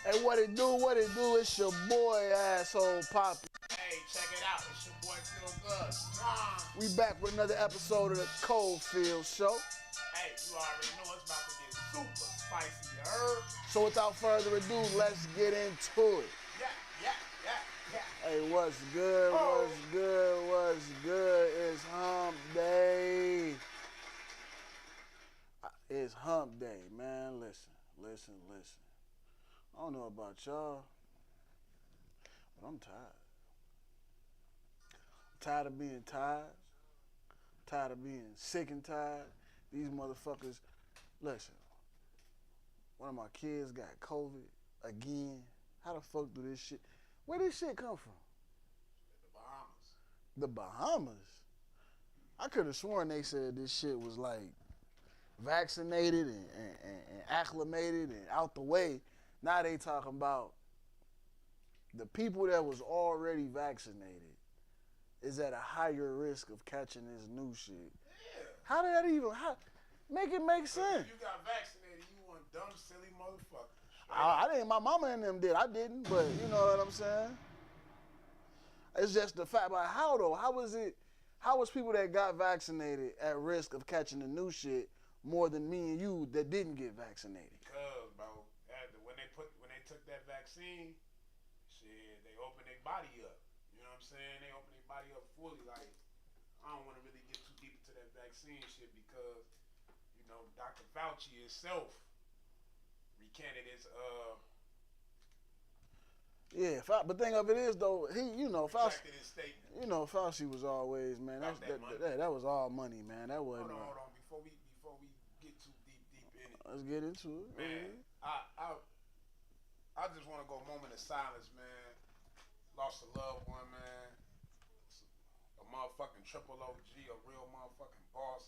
Hey, what it do? What it do? It's your boy, asshole Poppy. Hey, check it out. It's your boy Feel Good. Mwah. We back with another episode of the Coldfield Show. Hey, you already know it's about to get super spicy, you heard? So without further ado, let's get into it. Yeah, yeah, yeah, yeah. Hey, what's good? Oh. What's good? What's good? It's Hump Day. It's Hump Day, man. Listen. I don't know about y'all, but I'm tired. I'm tired of being tired. Tired of being sick and tired. These motherfuckers. Listen, one of my kids got COVID again. How the fuck do this shit? Where this shit come from? The Bahamas. The Bahamas. I could have sworn they said this shit was like vaccinated and acclimated and out the way. Now they talking about the people that was already vaccinated is at a higher risk of catching this new shit. Yeah. How did that even? Make it make sense? If you got vaccinated, you one dumb, silly motherfucker. I didn't. My mama and them did. I didn't, but you know what I'm saying. It's just the fact. But how though? How was it? How was people that got vaccinated at risk of catching the new shit more than me and you that didn't get vaccinated? Because, bro, when they took that vaccine, shit, they opened their body up. You know what I'm saying? They opened their body up fully. Like, I don't want to really get too deep into that vaccine shit because, you know, Dr. Fauci himself recanted his Yeah, but thing of it is though, Fauci, retracted his statement. Fauci was always, man. That was all money, man. That wasn't. Hold on. Before we get too deep in it, Let's get into it, man. I just want to go a moment of silence, man. Lost a loved one, man. A motherfucking triple OG, a real motherfucking boss,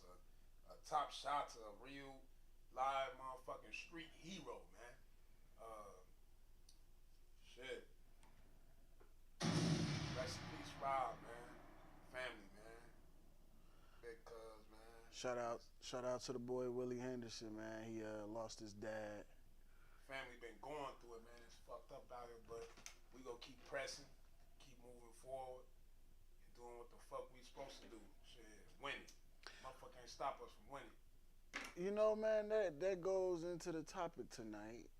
a top shot, a real live motherfucking street hero, man. Shit. Rest in peace, Rob, man. Family, man. Big cuz, man. Shout out to the boy Willie Henderson, man. He lost his dad. Family been going through it, man. It's fucked up out here, but we gonna keep pressing, keep moving forward, and doing what the fuck we supposed to do. Shit, winning. Motherfucker can't stop us from winning. You know, man, that goes into the topic tonight.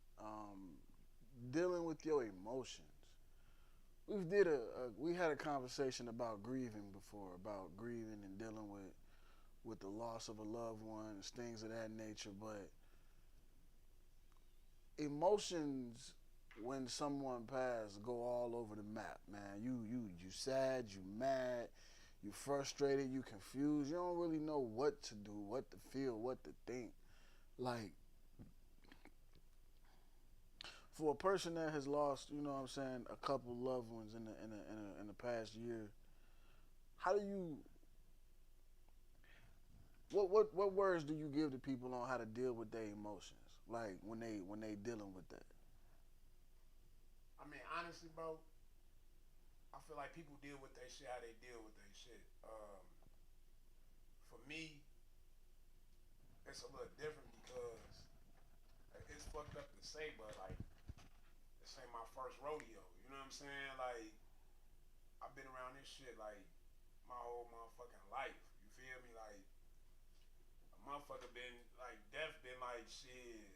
Dealing with your emotions. We had a conversation about grieving before, about grieving and dealing with the loss of a loved one and things of that nature, but emotions when someone passed go all over the map, man. You sad, you mad, you frustrated, you confused. You don't really know what to do, what to feel, what to think. Like, for a person that has lost, you know what I'm saying, a couple loved ones in the past year, how do you what words do you give to people on how to deal with their emotions? Like when they dealing with that? I mean, honestly, bro, I feel like people deal with their shit how they deal with their shit. For me, it's a little different because it's fucked up to say, but like, this ain't my first rodeo. You know what I'm saying? Like, I've been around this shit like my whole motherfucking life. You feel me? Like, a motherfucker been like death been like shit.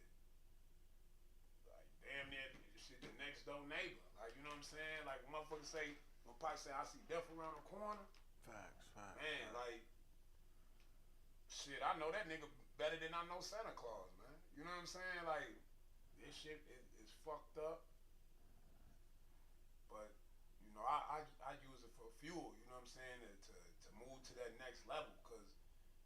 Like damn near shit the next door neighbor. Like you know what I'm saying? Like motherfuckers say when Pike say I see death around the corner. Facts. Man, like shit, I know that nigga better than I know Santa Claus, man. You know what I'm saying? Like this shit is fucked up. But you know, I use it for fuel. You know what I'm saying? To move to that next level, cause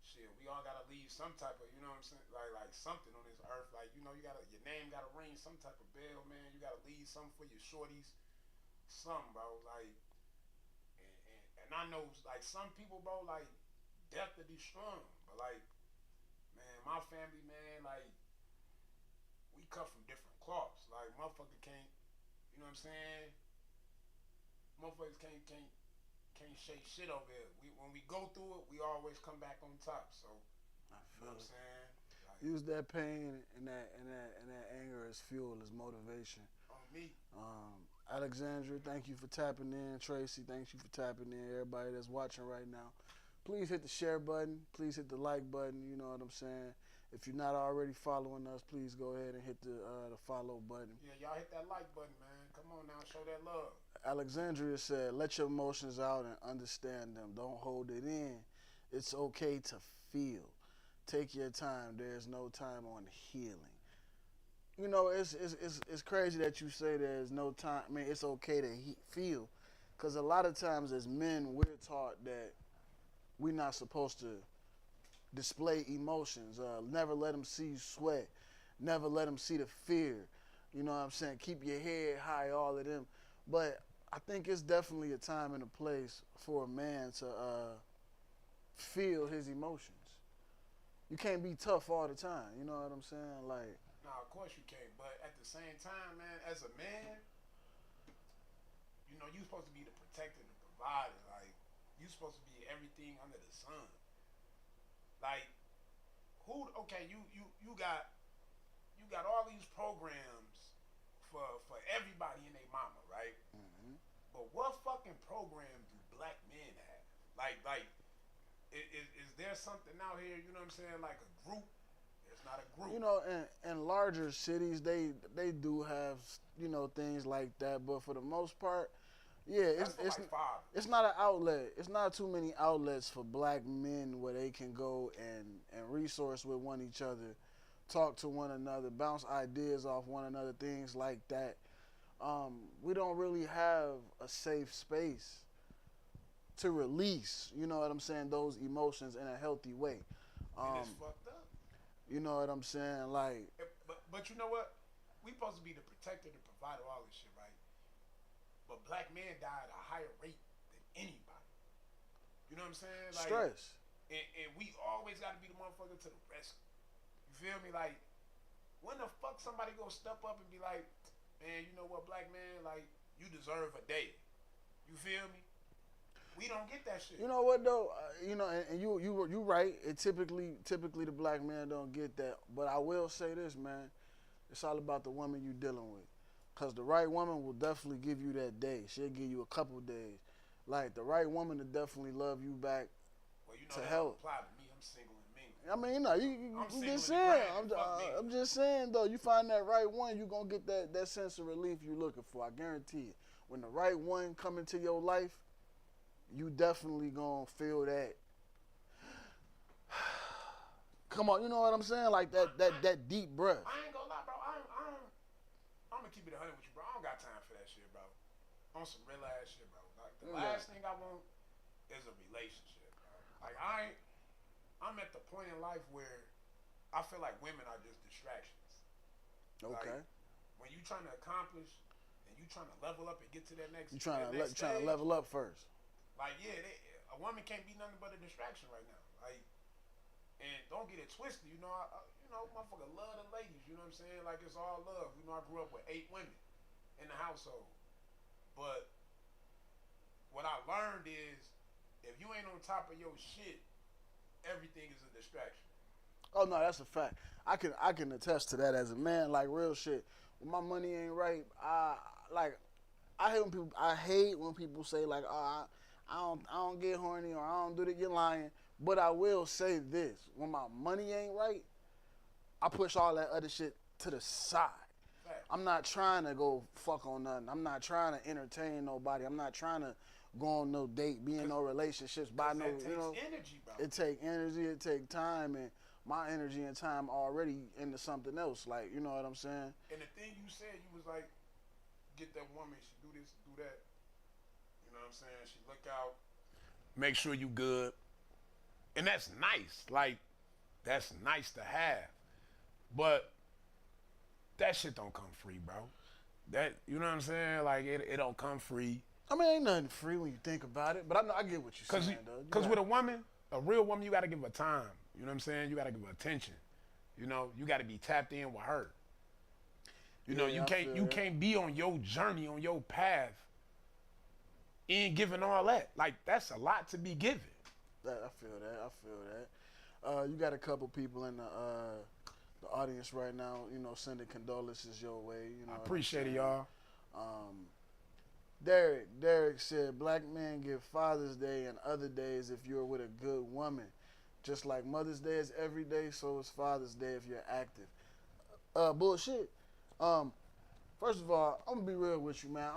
shit, we all gotta leave some type of, you know what I'm saying, like something on this earth. Like you know, your name gotta ring some type of bell, man. You gotta leave something for your shorties, something, bro. Like, and I know like some people, bro, like death to destroy them, but like, man, my family, man, like we cut from different cloths. Like motherfucker can't, you know what I'm saying? Motherfuckers can't shake shit over here. When we go through it, we always come back on top. So I you know feel what I'm it. saying? Like, Use that pain and that anger as fuel, as motivation. oh me. Alexandria, thank you for tapping in. Tracy, thank you for tapping in. Everybody that's watching right now, please hit the share button. Please hit the like button. You know what I'm saying? If you're not already following us, please go ahead and hit the follow button. Yeah, y'all hit that like button, man. Come on now, show that love. Alexandria said, let your emotions out and understand them. Don't hold it in. It's okay to feel. Take your time. There's no time on healing. You know, it's crazy that you say there's no time. I mean, it's okay to feel. Because a lot of times as men, we're taught that we're not supposed to display emotions. Never let them see you sweat. Never let them see the fear. You know what I'm saying? Keep your head high, all of them. But I think it's definitely a time and a place for a man to feel his emotions. You can't be tough all the time. You know what I'm saying? Like, Nah, of course you can't. But at the same time, man, as a man, you know, you're supposed to be the protector, the provider. Like, you're supposed to be everything under the sun. Like, okay, you got all these programs for everybody and their mama, right? mm-hmm. But what fucking program do black men have? Like, is there something out here? You know what I'm saying? Like a group. It's not a group. You know, in larger cities, they do have, you know, things like that. But for the most part, yeah, it's not an outlet. It's not too many outlets for black men where they can go and resource with each other, talk to one another, bounce ideas off one another, things like that. We don't really have a safe space to release, you know what I'm saying, those emotions in a healthy way. And it's fucked up. You know what I'm saying? Like, but you know what? We supposed to be the protector, the provider, all this shit, right? But black men die at a higher rate than anybody. You know what I'm saying? Like, stress. And we always got to be the motherfucker to the rescue. You feel me? Like, when the fuck somebody gonna step up and be like, man, you know what, black man, like, you deserve a day. You feel me? We don't get that shit. You know what though? You know, and you right. It typically the black man don't get that. But I will say this, man. It's all about the woman you dealing with. Cause the right woman will definitely give you that day. She'll give you a couple days. Like the right woman to definitely love you back. Well, you know to that help. Don't apply to me. I'm single and mingle. I mean, you know, you just saying. I'm just saying though. You find that right one, you gonna get that sense of relief you looking for. I guarantee it. When the right one come into your life, you definitely gonna feel that. Come on, you know what I'm saying? Like that deep breath. I ain't gonna lie, bro. I'm gonna keep it 100 with you, bro. I don't got time for that shit, bro. On some real ass shit, bro. Like the last thing I want is a relationship, bro. Like I'm at the point in life where I feel like women are just distractions. Okay. Like, when you trying to accomplish and you trying to level up and get to that next. You trying to level up first. Like, yeah, a woman can't be nothing but a distraction right now. Like, and don't get it twisted. You know, motherfucker love the ladies. You know what I'm saying? Like, it's all love. You know, I grew up with 8 women in the household. But what I learned is, if you ain't on top of your shit, everything is a distraction. Oh no, that's a fact. I can attest to that as a man. Like real shit. When my money ain't right, I hate when people say like, oh, I don't get horny or I don't do that. You're lying. But I will say this: when my money ain't right, I push all that other shit to the side. Fact. I'm not trying to go fuck on nothing. I'm not trying to entertain nobody. I'm not trying to go on no date, be in no relationships, buy no. It takes energy, bro. It take energy. It take time, and my energy and time already into something else. Like, you know what I'm saying? And the thing you said, you was like, get that woman. She do this, do that. You know what I'm saying? She look out. Make sure you good. And that's nice. Like, that's nice to have. But that shit don't come free, bro. That, you know what I'm saying? Like, it don't come free. I mean, ain't nothing free when you think about it, but I get what you're saying, though. Because with a woman, a real woman, you got to give her time. You know what I'm saying? You got to give her attention. You know, you got to be tapped in with her. You know, you can't be on your journey, on your path, and giving all that. Like, that's a lot to be given. I feel that. You got a couple people in the audience right now, you know, sending condolences your way. You know, I appreciate it, y'all. Um, Derek said, black men give Father's Day and other days if you're with a good woman. Just like Mother's Day is every day, so is Father's Day if you're active. Bullshit. Um, First of all, I'm gonna be real with you, man.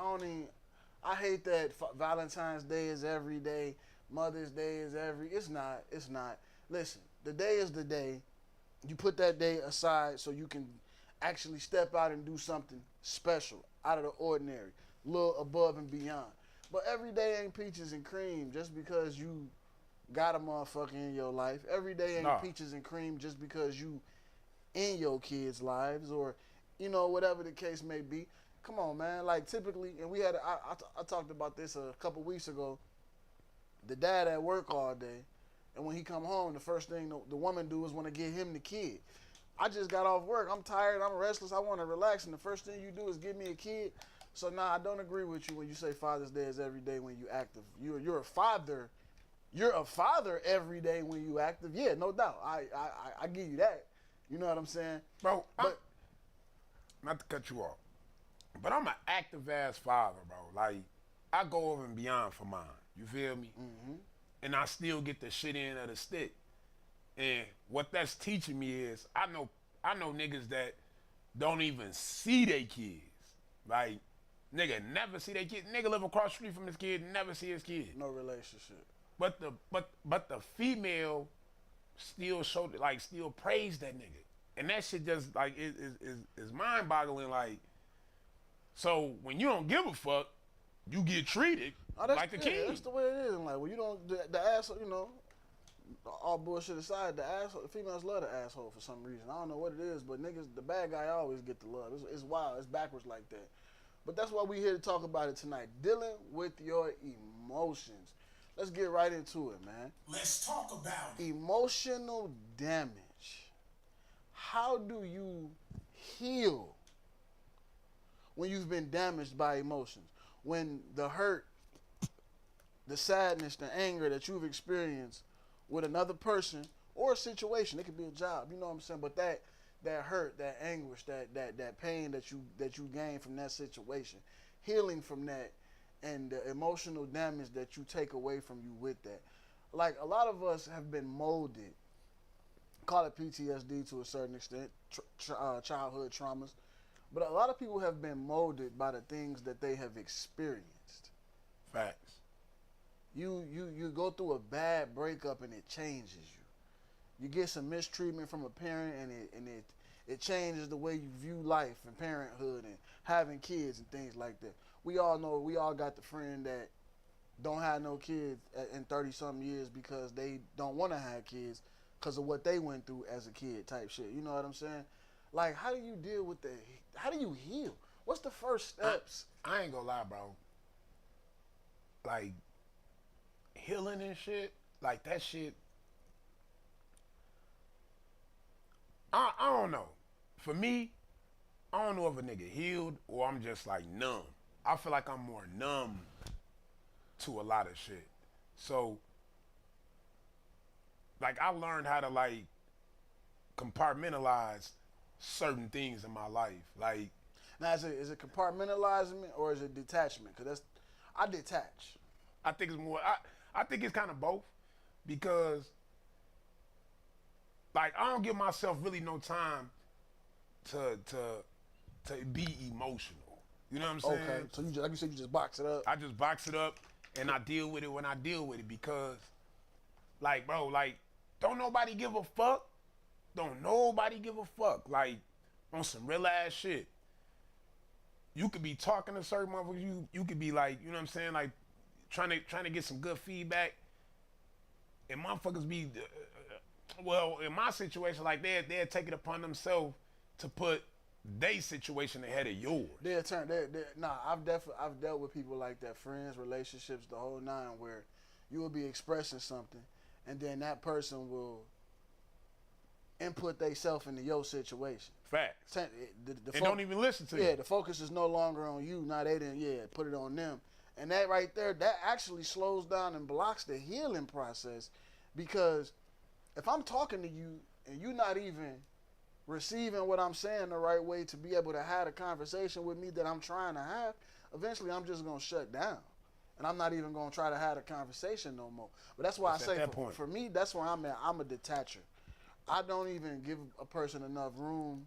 I hate that Valentine's Day is every day. Mother's Day is every. It's not. It's not. Listen, the day is the day. You put that day aside so you can actually step out and do something special, out of the ordinary, a little above and beyond. But every day ain't peaches and cream just because you got a motherfucker in your life. Every day ain't peaches and cream just because you in your kids' lives or, whatever the case may be. Come on, man. Like typically, and I talked about this a couple weeks ago. The dad at work all day, and when he come home, the first thing the woman do is want to get him the kid. I just got off work. I'm tired. I'm restless. I want to relax, and the first thing you do is give me a kid. So I don't agree with you when you say Father's Day is every day when you active. You're a father. You're a father every day when you active. Yeah, no doubt. I give you that. You know what I'm saying, bro? But not to cut you off, but I'm an active ass father, bro. Like I go over and beyond for mine. You feel me? Mm-hmm. And I still get the shit end of the stick. And what that's teaching me is I know niggas that don't even see their kids. Like, nigga never see their kid. Nigga live across the street from his kid, never see his kid. No relationship. But the female still still praise that nigga. And that shit just like is mind boggling. Like, so when you don't give a fuck, you get treated like the king. That's the way it is. Like when you don't the asshole, all bullshit aside, the females love the asshole for some reason. I don't know what it is, but niggas, the bad guy always get the love. It's wild. It's backwards like that. But that's why we here to talk about it tonight. Dealing with your emotions. Let's get right into it, man. Let's talk about it. Emotional damage. How do you heal when you've been damaged by emotions? When the hurt, the sadness, the anger that you've experienced with another person or a situation, it could be a job, you know what I'm saying? But that hurt, that anguish, that pain that you gain from that situation, healing from that, and the emotional damage that you take away from you with that. Like a lot of us have been molded, call it PTSD to a certain extent, childhood traumas, but a lot of people have been molded by the things that they have experienced. Facts. You go through a bad breakup and it changes you. You get some mistreatment from a parent and it changes the way you view life and parenthood and having kids and things like that. We all know, we all got the friend that don't have no kids in 30-something years because they don't want to have kids because of what they went through as a kid type shit. You know what I'm saying? Like, how do you deal with how do you heal? What's the first steps? I ain't gonna lie, bro. Like, healing and shit, like that shit, I don't know. For me, I don't know if a nigga healed or I'm just like numb. I feel like I'm more numb to a lot of shit. So, like, I learned how to like compartmentalize certain things in my life. Like, now is it compartmentalizing or is it detachment? Because I detach. I think it's more. I think it's kind of both, because like I don't give myself really no time to be emotional. You know what I'm saying? Okay. So you just, like you said, you just box it up. I just box it up and I deal with it when I deal with it, because like, bro, like, don't nobody give a fuck. Don't nobody give a fuck. Like, on some real ass shit. You could be talking to certain motherfuckers. You could be like, you know what I'm saying? Like, trying to get some good feedback. And motherfuckers be, well, in my situation, like, they'll take it upon themselves to put their situation ahead of yours. I've dealt with people like that, friends, relationships, the whole nine, where you will be expressing something, and then that person will input themselves into your situation. Facts. And don't even listen to you. Yeah, the focus is no longer on you. Now they didn't, put it on them. And that right there, that actually slows down and blocks the healing process, because if I'm talking to you and you're not even receiving what I'm saying the right way to be able to have a conversation with me that I'm trying to have, eventually I'm just gonna shut down. And I'm not even gonna try to have a conversation no more. But that's why It's I at say that for, point. for me, that's where I'm at. I'm a detacher. I don't even give a person enough room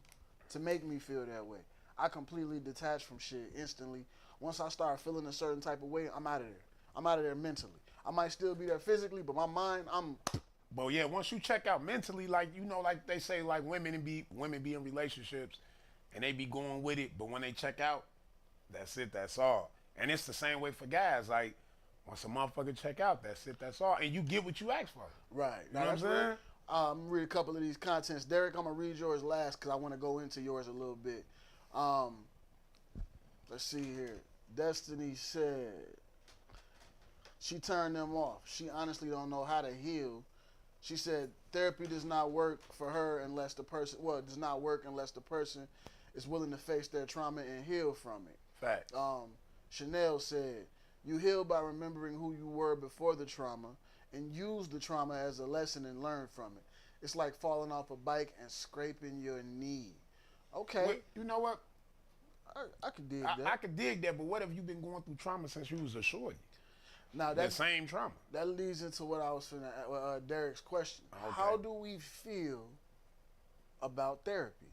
to make me feel that way. I completely detach from shit instantly. Once I start feeling a certain type of way, I'm out of there. I'm out of there mentally. I might still be there physically, but my mind, I'm But yeah, once you check out mentally, like you know, like they say, like women be in relationships, and they be going with it, but when they check out, that's it, that's all. And it's the same way for guys. Like once a motherfucker check out, that's it, that's all, and you get what you ask for. right. You know what I'm That's real. saying? I'm gonna read a couple of these contents. Derek, I'm gonna read yours last because I want to go into yours a little bit. Um, let's see here. Destiny said she turned them off. She honestly don't know how to heal. She said therapy does not work for her unless the person, well, it does not work unless the person is willing to face their trauma and heal from it. Facts. Chanel said, you heal by remembering who you were before the trauma and use the trauma as a lesson and learn from it. It's like falling off a bike and scraping your knee. Okay, Wait, you know what? I can dig I that. could dig that, but what if you been going through trauma since you was a shorty? Now That same trauma. that leads into what I was finna, Derek's question. Okay. How do we feel about therapy?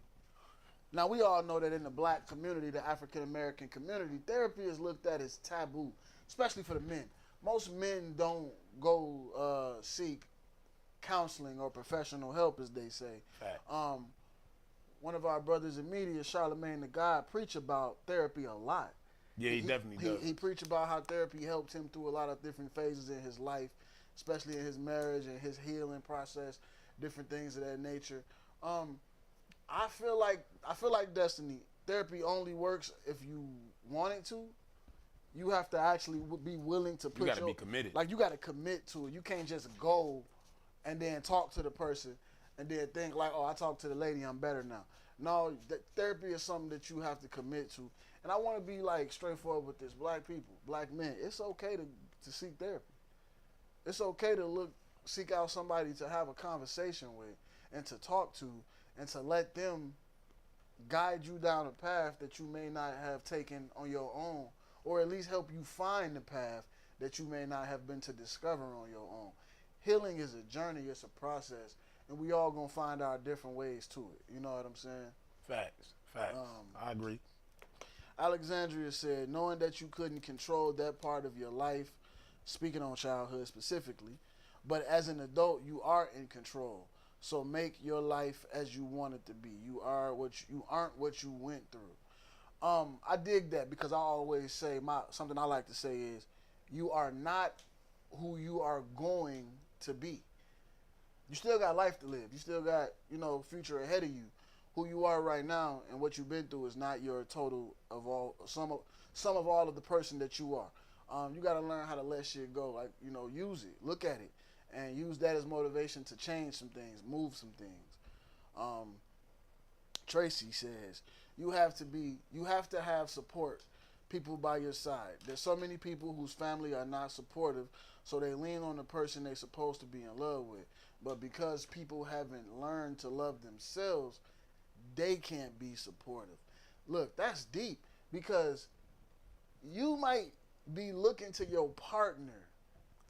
Now we all know that in the black community, the African American community, therapy is looked at as taboo, especially for the men. Most men don't go seek counseling or professional help, as they say. Fact. One of our brothers in media, Charlemagne the God, preach about therapy a lot. Yeah, he definitely does. He preached about how therapy helped him through a lot of different phases in his life, especially in his marriage and his healing process, different things of that nature. I feel like Destiny, therapy only works if you want it to. You have to actually be willing to put You gotta be committed. Like you got to commit to it. You can't just go and then talk to the person and then think like, oh, I talked to the lady, I'm better now. No, therapy is something that you have to commit to. And I want to be like straightforward with this. Black people, black men, it's okay to seek therapy. It's okay to seek out somebody to have a conversation with and to talk to and to let them guide you down a path that you may not have taken on your own, or at least help you find the path that you may not have been to discover on your own. Healing is a journey, it's a process, and we all gonna find our different ways to it. You know what I'm saying? Facts. I agree. Alexandria said, knowing that you couldn't control that part of your life, speaking on childhood specifically, but as an adult, you are in control. So make your life as you want it to be. You aren't what you went through. I dig that because I always say something I like to say is, you are not who you are going to be. You still got life to live. You still got future ahead of you. Who you are right now and what you've been through is not your total of all some of all of the person that you are. You got to learn how to let shit go. Like use it, look at it, and use that as motivation to change some things, move some things. Tracy says you have to have support, people by your side. There's so many people whose family are not supportive, so they lean on the person they're supposed to be in love with. But because people haven't learned to love themselves, they can't be supportive. Look, that's deep because you might be looking to your partner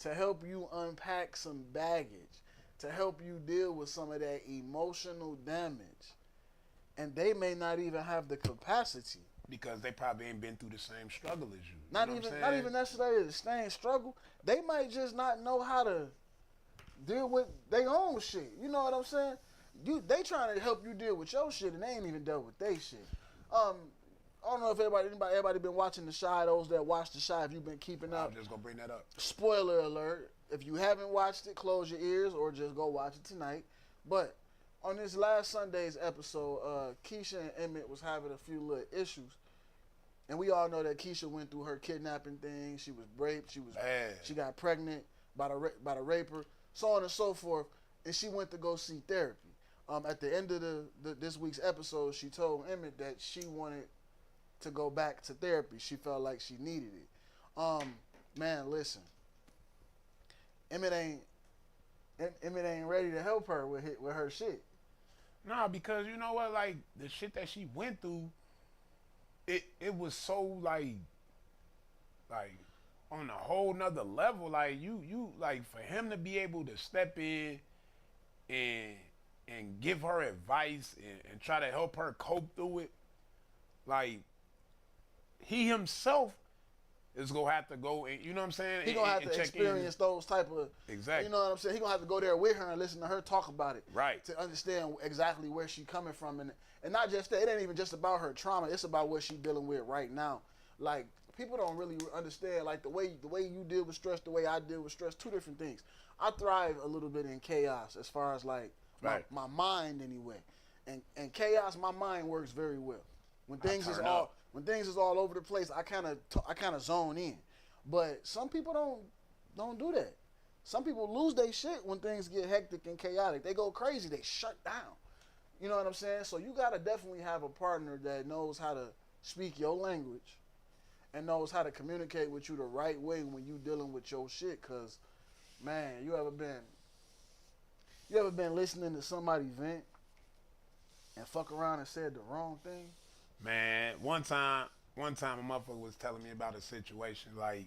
to help you unpack some baggage, to help you deal with some of that emotional damage. And they may not even have the capacity. Because they probably ain't been through the same struggle as you. Not even necessarily the same struggle. They might just not know how to deal with their own shit. You know what I'm saying? They trying to help you deal with your shit, and they ain't even dealt with their shit. I don't know if everybody been watching The Chi. Those that watch The Chi, if you've been keeping up. I'm just gonna bring that up. Spoiler alert: if you haven't watched it, close your ears or just go watch it tonight. But on this last Sunday's episode, Keisha and Emmett was having a few little issues, and we all know that Keisha went through her kidnapping thing. She was raped. She got pregnant by the raper, so on and so forth, and she went to go see therapy. At the end of this week's episode, she told Emmett that she wanted to go back to therapy. She felt like she needed it. Man, listen, Emmett ain't ready to help her with her shit. Nah, because you know what, like the shit that she went through, it was so like on a whole nother level. Like you like for him to be able to step in and give her advice and try to help her cope through it, like he himself is gonna have to go and you know what I'm saying. He gonna have to experience those type of exactly. You know what I'm saying. He gonna have to go there with her and listen to her talk about it, right? To understand exactly where she coming from and not just that. It ain't even just about her trauma. It's about what she dealing with right now. Like people don't really understand like the way you deal with stress, the way I deal with stress. Two different things. I thrive a little bit in chaos as far as like my mind anyway, and chaos. My mind works very well. When things is all over the place, I kind of zone in. But some people don't do that. Some people lose their shit when things get hectic and chaotic. They go crazy. They shut down. You know what I'm saying? So you gotta definitely have a partner that knows how to speak your language and knows how to communicate with you the right way when you dealing with your shit. Cause man, you ever been listening to somebody vent and fuck around and said the wrong thing? Man, one time a motherfucker was telling me about a situation, like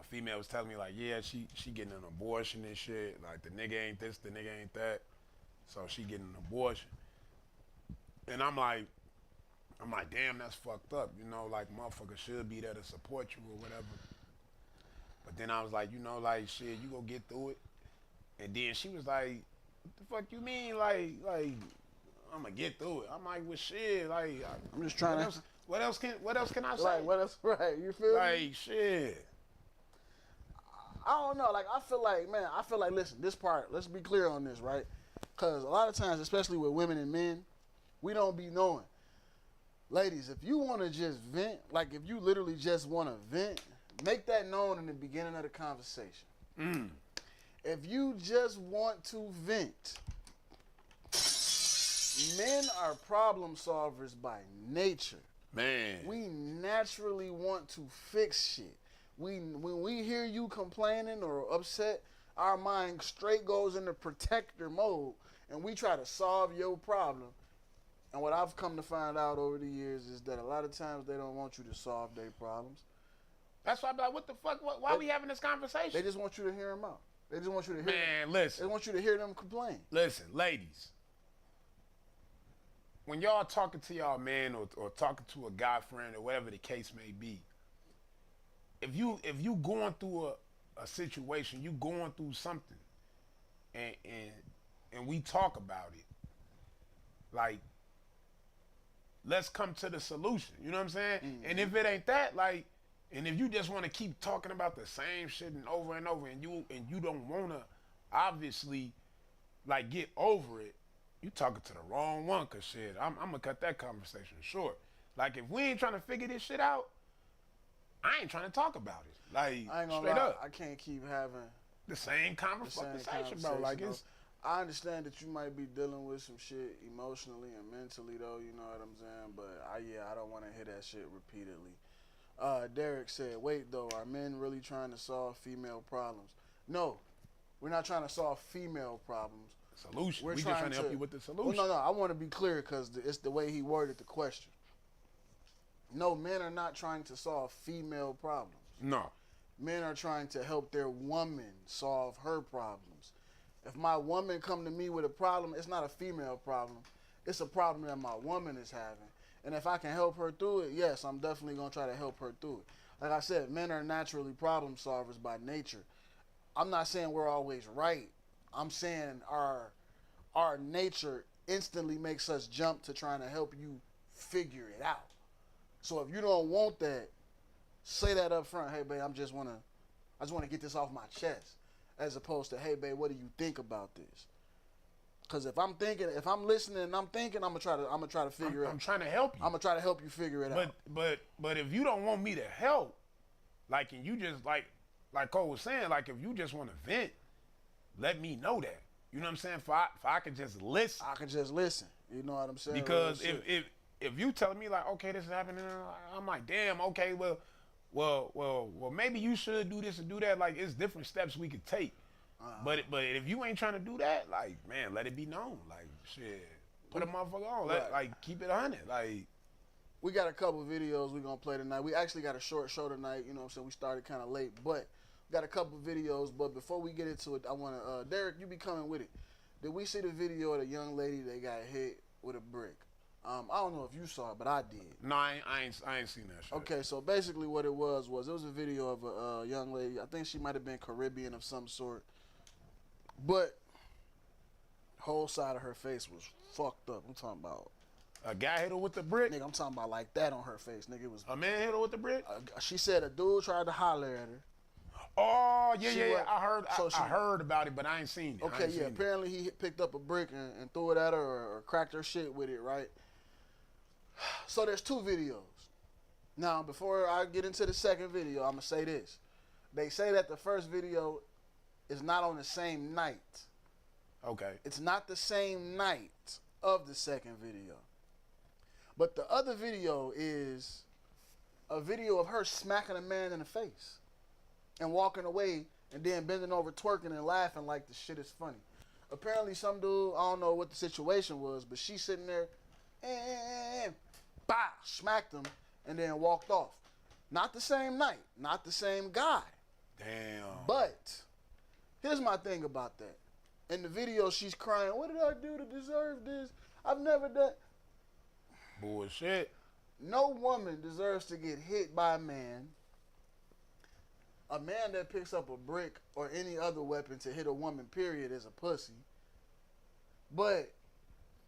a female was telling me like, yeah, she getting an abortion and shit. Like the nigga ain't this, the nigga ain't that. So she getting an abortion. And I'm like, damn, that's fucked up. You know, like motherfucker should be there to support you or whatever. But then I was like, you know, like shit, you gonna get through it. And then she was like, what the fuck you mean? Like I'm gonna get through it. I'm like, well, shit. Like, I'm just trying to. What else can I say? Like, what else? Right? You feel me? Like, shit. I don't know. Like, I feel like, listen, this part. Let's be clear on this, right? Because a lot of times, especially with women and men, we don't be knowing. Ladies, if you want to just vent, like if you literally just want to vent, make that known in the beginning of the conversation. If you just want to vent. Men are problem solvers by nature. Man. We naturally want to fix shit. When we hear you complaining or upset, our mind straight goes into protector mode and we try to solve your problem. And what I've come to find out over the years is that a lot of times they don't want you to solve their problems. That's why I'm like, what the fuck? Why are we having this conversation? They just want you to hear them out. They just want you to hear them. Listen. They want you to hear them complain. Listen, ladies. When y'all talking to y'all man or talking to a guy friend or whatever the case may be, if you going through a situation, you going through something, and we talk about it, like, let's come to the solution. You know what I'm saying? Mm-hmm. And if it ain't that, like, and if you just want to keep talking about the same shit and over, and you don't want to obviously like get over it, you talking to the wrong one, cause shit, I'm gonna cut that conversation short. Like if we ain't trying to figure this shit out, I ain't trying to talk about it. Like I ain't gonna straight lie, up, I can't keep having the same conversation, bro. Like it's. I understand that you might be dealing with some shit emotionally and mentally, though. You know what I'm saying? But I don't want to hear that shit repeatedly. Derek said, "Wait, though, are men really trying to solve female problems?" No, we're not trying to solve female problems. Solution. We're just trying to help you with the solution. Well, no. I want to be clear because it's the way he worded the question. No, men are not trying to solve female problems. No. Men are trying to help their woman solve her problems. If my woman come to me with a problem, it's not a female problem. It's a problem that my woman is having. And if I can help her through it, yes, I'm definitely going to try to help her through it. Like I said, men are naturally problem solvers by nature. I'm not saying we're always right. I'm saying our nature instantly makes us jump to trying to help you figure it out. So if you don't want that, say that up front. Hey, babe, I just want to get this off my chest. As opposed to, hey, babe, what do you think about this? Because if I'm listening and I'm thinking, I'm gonna try to figure it out. I'm trying to help you. I'm gonna try to help you figure it out. But if you don't want me to help, like, and you just like Cole was saying, like, if you just want to vent, let me know that. You know what I'm saying? If I could just listen. I can just listen. You know what I'm saying? Because if you telling me like, okay, this is happening, I'm like, damn, okay, well, maybe you should do this and do that. Like, it's different steps we could take. But if you ain't trying to do that, like, man, let it be known. Like, shit. put a motherfucker on. Right. Like keep it 100. Like we got a couple videos we're gonna play tonight. We actually got a short show tonight. You know what I'm saying? We started kind of late, but we got a couple videos. But before we get into it, I want to, Derek, you be coming with it. Did we see the video of the young lady that got hit with a brick? I don't know if you saw it, but I did. no, I ain't seen that shit. Okay, so basically what it was a video of a young lady. I think she might have been Caribbean of some sort, but whole side of her face was fucked up. I'm talking about. A guy hit her with the brick. Nigga, I'm talking about like that on her face. Nigga, it was. A man hit her with the brick. She said a dude tried to holler at her. Oh yeah, She yeah, was- I heard. so I heard about it, but I ain't seen it. I Okay, ain't yeah. seen it. Apparently he picked up a brick and threw it at her or cracked her shit with it, right? So there's two videos. Now, before I get into the second video, I'm gonna say this. They say that the first video is not on the same night. Okay. It's not the same night of the second video. But the other video is a video of her smacking a man in the face and walking away and then bending over, twerking and laughing like the shit is funny. Apparently some dude, I don't know what the situation was, but she sitting there and bah, smacked him and then walked off. Not the same night, not the same guy. Damn. But here's my thing about that. In the video, she's crying, what did I do to deserve this? I've never done. Bullshit. No woman deserves to get hit by a man. A man that picks up a brick or any other weapon to hit a woman, period, is a pussy. But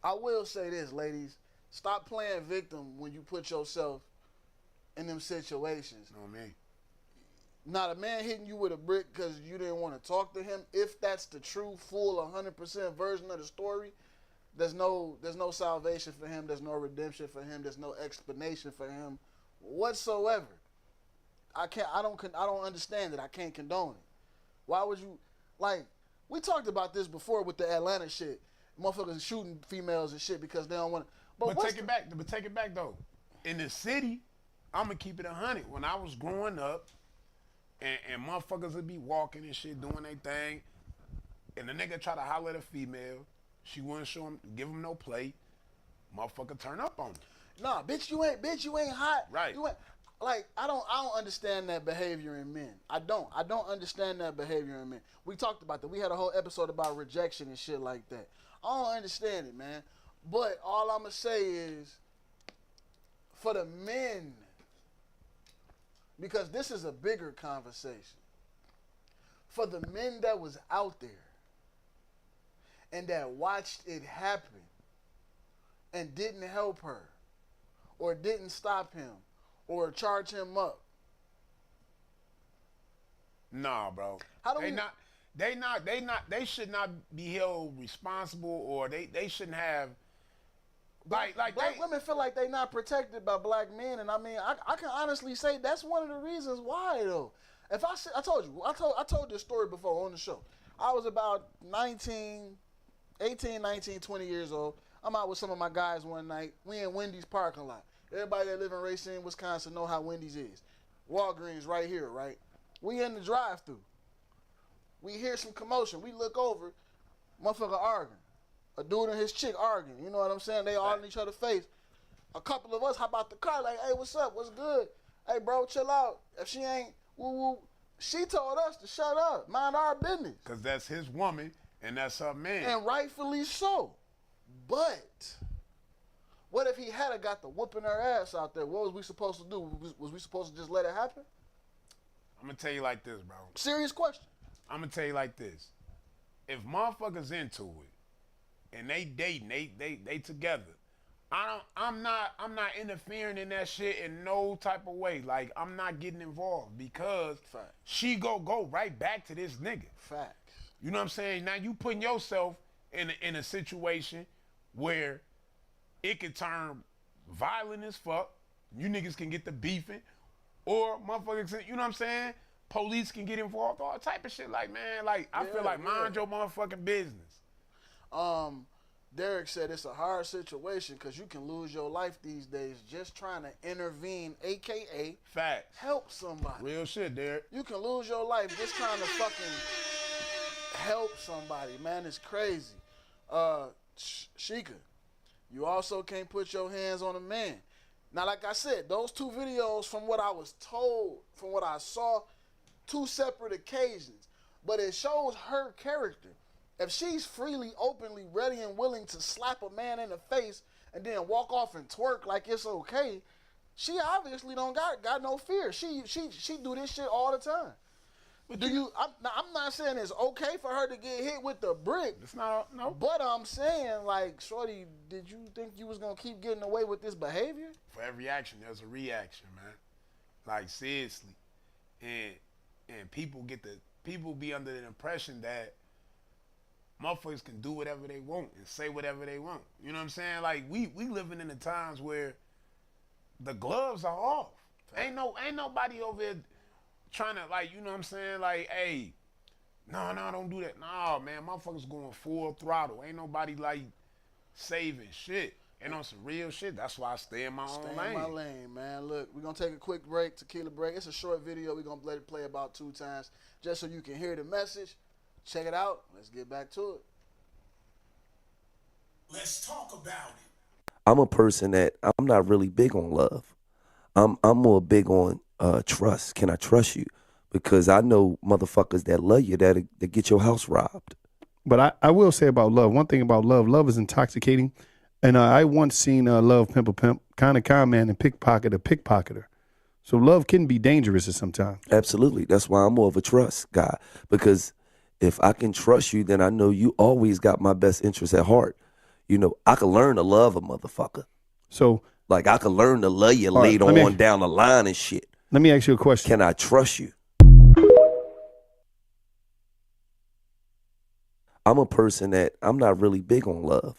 I will say this, ladies. Stop playing victim when you put yourself in them situations. Know me. Not a man hitting you with a brick because you didn't want to talk to him. If that's the true, full, 100% version of the story, there's no salvation for him. There's no redemption for him. There's no explanation for him whatsoever. I don't understand it. I can't condone it. Why would you, like, we talked about this before with the Atlanta shit. Motherfuckers shooting females and shit because they don't want to. But take it back though. In the city, I'm gonna keep it 100. When I was growing up, and motherfuckers would be walking and shit, doing their thing, and the nigga try to holler at a female, she wouldn't give him no play. Motherfucker turn up on her. Nah, bitch, you ain't hot. Right. You ain't, like, I don't understand that behavior in men. I don't understand that behavior in men. We talked about that. We had a whole episode about rejection and shit like that. I don't understand it, man. But all I'm gonna say is, for the men, because this is a bigger conversation, for the men that was out there and that watched it happen and didn't help her or didn't stop him or charge him up. Nah, bro. How do they should not be held responsible, or they shouldn't have like Black women feel like they're not protected by black men, and I mean, I can honestly say that's one of the reasons why, though. If I told this story before on the show. I was about 18, 19, 20 years old. I'm out with some of my guys one night. We in Wendy's parking lot. Everybody that live in Racine, Wisconsin know how Wendy's is. Walgreens right here, right? We in the drive-thru. We hear some commotion. We look over, motherfucker arguing. A dude and his chick arguing. You know what I'm saying? They all in each other's face. A couple of us hop out the car like, hey, what's up? What's good? Hey, bro, chill out. If she ain't woo-woo, she told us to shut up. Mind our business. Because that's his woman and that's her man. And rightfully so. But what if he had got the whooping her ass out there? What was we supposed to do? Was we supposed to just let it happen? I'm going to tell you like this, bro. Serious question. I'm going to tell you like this. If motherfuckers into it, and they dating, they together. I'm not interfering in that shit in no type of way. Like, I'm not getting involved because Fact. she go right back to this nigga. Facts. You know what I'm saying? Now you putting yourself in a situation where it could turn violent as fuck. You niggas can get the beefing, or motherfuckers, you know what I'm saying? Police can get involved, all type of shit. Like, man, like I feel like mind your motherfucking business. Derek said it's a hard situation because you can lose your life these days just trying to intervene, aka Facts. help somebody. Real shit, Derek. You can lose your life just trying to fucking help somebody, man. It's crazy. Sheikah, You also can't put your hands on a man. Now, like I said, those two videos, from what I was told, from what I saw, two separate occasions. But it shows her character. If she's freely, openly, ready and willing to slap a man in the face and then walk off and twerk like it's okay, she obviously don't got no fear. She do this shit all the time. But I'm not saying it's okay for her to get hit with the brick. It's not, no. But I'm saying, like, shorty, did you think you was gonna keep getting away with this behavior? For every action, there's a reaction, man. Like, seriously. And people be under the impression that motherfuckers can do whatever they want and say whatever they want. You know what I'm saying? Like, we living in the times where the gloves are off. Ain't nobody over here trying to, like, you know what I'm saying? Like, hey, no, don't do that. No, man, motherfuckers going full throttle. Ain't nobody, like, saving shit. And on some real shit, that's why I stay in my own lane. Stay in my lane, man. Look, we're going to take a quick break, tequila break. It's a short video. We're going to let it play about 2 times just so you can hear the message. Check it out. Let's get back to it. Let's talk about it. I'm a person that I'm not really big on love. I'm more big on trust. Can I trust you? Because I know motherfuckers that love you that get your house robbed. But I will say about love, one thing about love is intoxicating. And I once seen Love Pimp a Pimp, Kind of Con Man, and Pickpocket a Pickpocketer. So love can be dangerous at some time. Absolutely. That's why I'm more of a trust guy. Because if I can trust you, then I know you always got my best interest at heart. You know, I can learn to love a motherfucker. So, like, I can learn to love you later on down the line and shit. Let me ask you a question. Can I trust you? I'm a person that I'm not really big on love.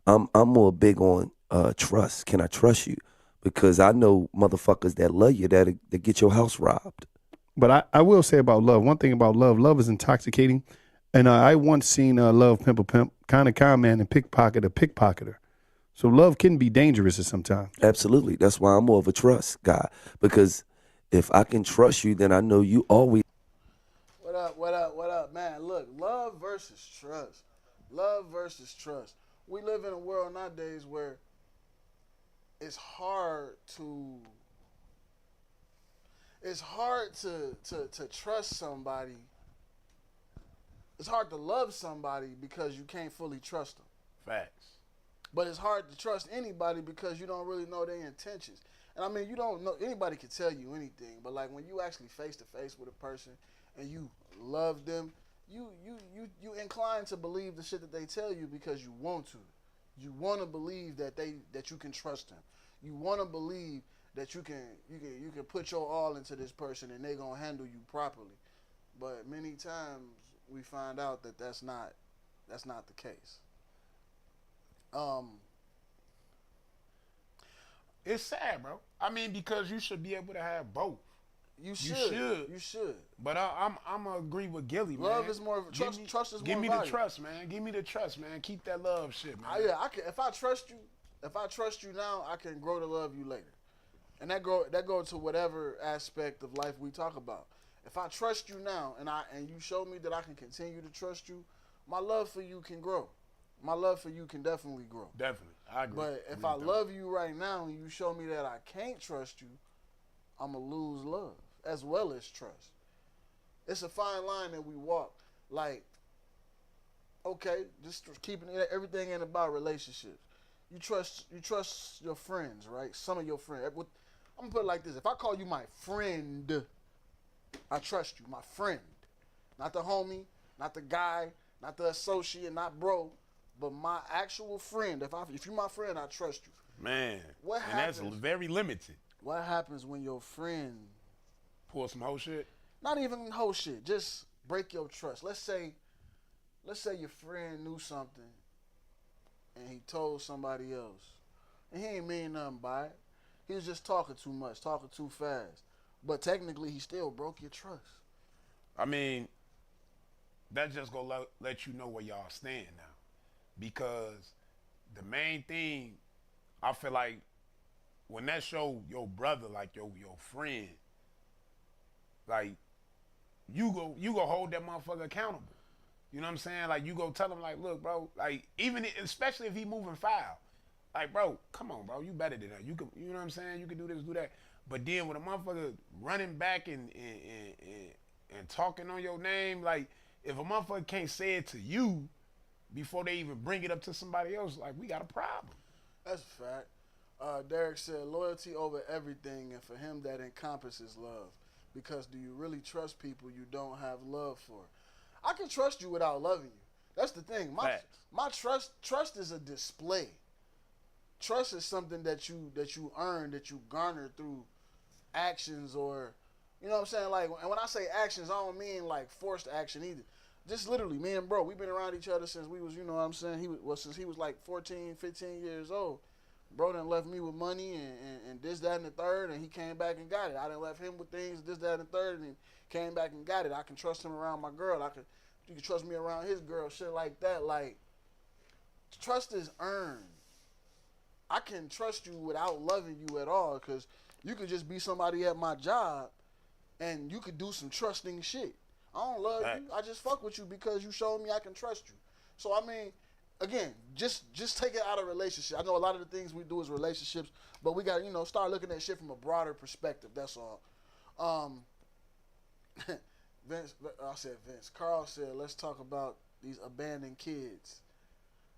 I'm more big on trust. Can I trust you? Because I know motherfuckers that love you that get your house robbed. But I will say about love, one thing about love is intoxicating. And I once seen Love Pimp a Pimp, Kind of Con Man, and Pickpocket a Pickpocketer. So love can be dangerous at some time. Absolutely. That's why I'm more of a trust guy. Because if I can trust you, then I know you always. What up, man? Look, love versus trust. Love versus trust. We live in a world nowadays where it's hard to trust somebody. It's hard to love somebody because you can't fully trust them. Facts. But it's hard to trust anybody because you don't really know their intentions. And I mean, you don't know, anybody can tell you anything, but like when you actually face to face with a person and you love them, you inclined to believe the shit that they tell you because you want to. You want to believe that you can trust them. You want to believe that you can put your all into this person and they're going to handle you properly. But many times we find out that that's not the case. It's sad, bro. I mean, because you should be able to have both. You should. But I'm gonna agree with Gilly, man. Love is more trust. Trust is more Give me valuable. the trust, man. Give me the trust, man. Keep that love shit, man. I can. If I trust you now, I can grow to love you later, and that go to whatever aspect of life we talk about. If I trust you now, and you show me that I can continue to trust you, my love for you can grow. My love for you can definitely grow. Definitely, I agree. But if I love you right now and you show me that I can't trust you, I'ma lose love as well as trust. It's a fine line that we walk. Like, okay, just keeping everything in about relationships. You trust your friends, right? Some of your friends. I'm gonna put it like this: if I call you my friend, I trust you, my friend, not the homie, not the guy, not the associate, not bro, but my actual friend. If you're my friend, I trust you. Man, what and happens? That's very limited. What happens when your friend pull some whole shit? Not even whole shit. Just break your trust. Let's say your friend knew something and he told somebody else. And he ain't mean nothing by it. He was just talking too much, talking too fast. But technically, he still broke your trust. I mean, that just gonna let you know where y'all stand now. Because the main thing, I feel like, when that show your brother, like your friend, like, you go hold that motherfucker accountable. You know what I'm saying? Like, you go tell him, like, look, bro, like, even especially if he moving foul, Like, bro, come on, bro. You better than her. You can, you know what I'm saying? You can do this, do that. But then when a motherfucker running back and talking on your name, like, if a motherfucker can't say it to you before they even bring it up to somebody else, like, we got a problem. That's a fact. Derek said, loyalty over everything, and for him that encompasses love. Because do you really trust people you don't have love for? I can trust you without loving you. That's the thing. Facts. My trust is a display. Trust is something that you earn, that you garner through actions, or you know what I'm saying? Like, and when I say actions, I don't mean like forced action either. Just literally, me and bro, we've been around each other since we was, you know what I'm saying? Since he was like 14, 15 years old. Bro done left me with money and this, that, and the third, and he came back and got it. I done left him with things, this, that, and the third, and he came back and got it. I can trust him around my girl. You can trust me around his girl, shit like that. Like, trust is earned. I can trust you without loving you at all, because you could just be somebody at my job and you could do some trusting shit. I don't love you. I just fuck with you because you showed me I can trust you. So, I mean, again, just take it out of relationship. I know a lot of the things we do is relationships, but we got to, start looking at shit from a broader perspective. That's all. Vince, Carl said, let's talk about these abandoned kids.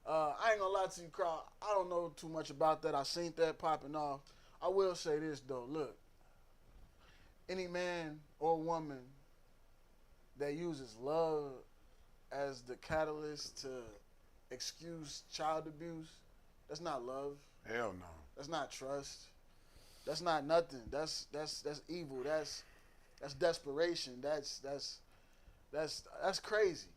I ain't gonna lie to you, Carl. I don't know too much about that. I seen that popping off. I will say this though. Look, any man or woman that uses love as the catalyst to excuse child abuse, that's not love. Hell no. That's not trust. That's not nothing. That's evil. That's desperation. That's crazy.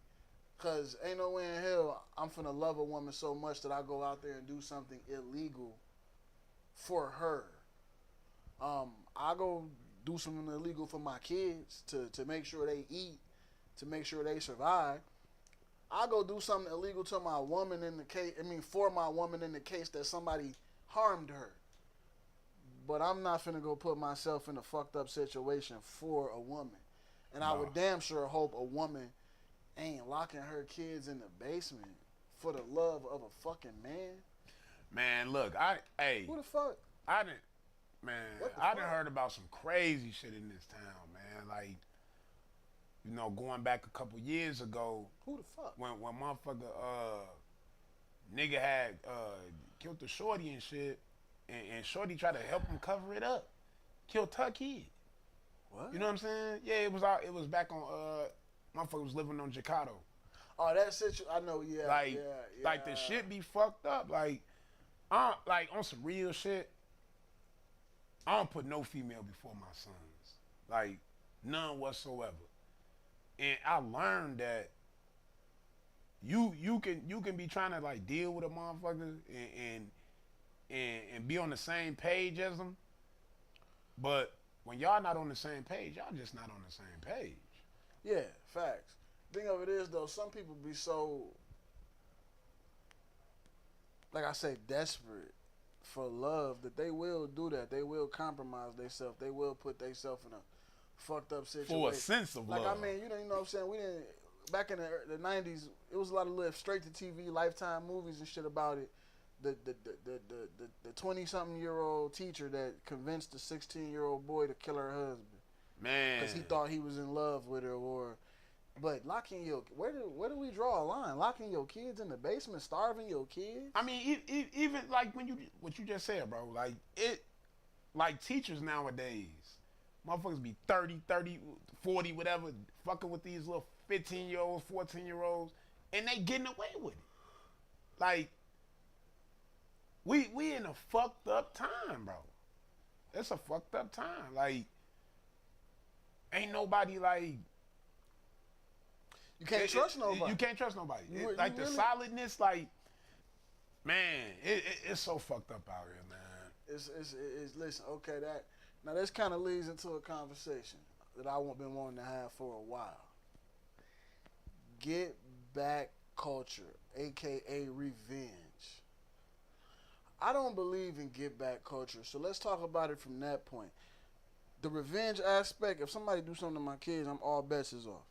Cause ain't no way in hell I'm finna love a woman so much that I go out there and do something illegal for her. I go do something illegal for my kids to make sure they eat, to make sure they survive. I go do something illegal to my woman in the case. For my woman in the case that somebody harmed her. But I'm not finna go put myself in a fucked up situation for a woman. And no. I would damn sure hope a woman ain't locking her kids in the basement for the love of a fucking man. Man, look, who the fuck? I done heard about some crazy shit in this town, man. Like, going back a couple years ago. Who the fuck? When motherfucker nigga had killed the shorty and shit, and shorty tried to help him cover it up. Killed her kid. What? You know what I'm saying? Yeah, it was back on motherfucker was living on Jacato. Oh, that situation, I know, yeah. Like the shit be fucked up. Like on some real shit, I don't put no female before my sons. Like, none whatsoever. And I learned that you can be trying to like deal with a motherfucker and be on the same page as them, but when y'all not on the same page, y'all just not on the same page. Yeah, facts. Thing of it is though, some people be so, like I say, desperate for love that they will do that. They will compromise themselves. They will put themselves in a fucked up situation for a sense of love. Like, I mean, you know what I'm saying? We didn't, back in the 90s, it was a lot of little straight to TV, Lifetime movies and shit about it. The 20-something-year-old teacher that convinced the 16-year-old boy to kill her husband. Man. Because he thought he was in love with her, but locking where do we draw a line? Locking your kids in the basement, starving your kids? I mean, even like what you just said, bro, like teachers nowadays, motherfuckers be 30, 40, whatever, fucking with these little 15-year-olds, 14-year-olds, and they getting away with it. Like, we in a fucked up time, bro. It's a fucked up time. Like, ain't nobody like... You can't trust nobody. You can't trust nobody. You the solidness, like, man, it's so fucked up out here, man. It's listen, okay, now this kind of leads into a conversation that I've been wanting to have for a while. Get back culture, aka revenge. I don't believe in get back culture, so let's talk about it from that point. The revenge aspect, if somebody do something to my kids, I'm all bets is off.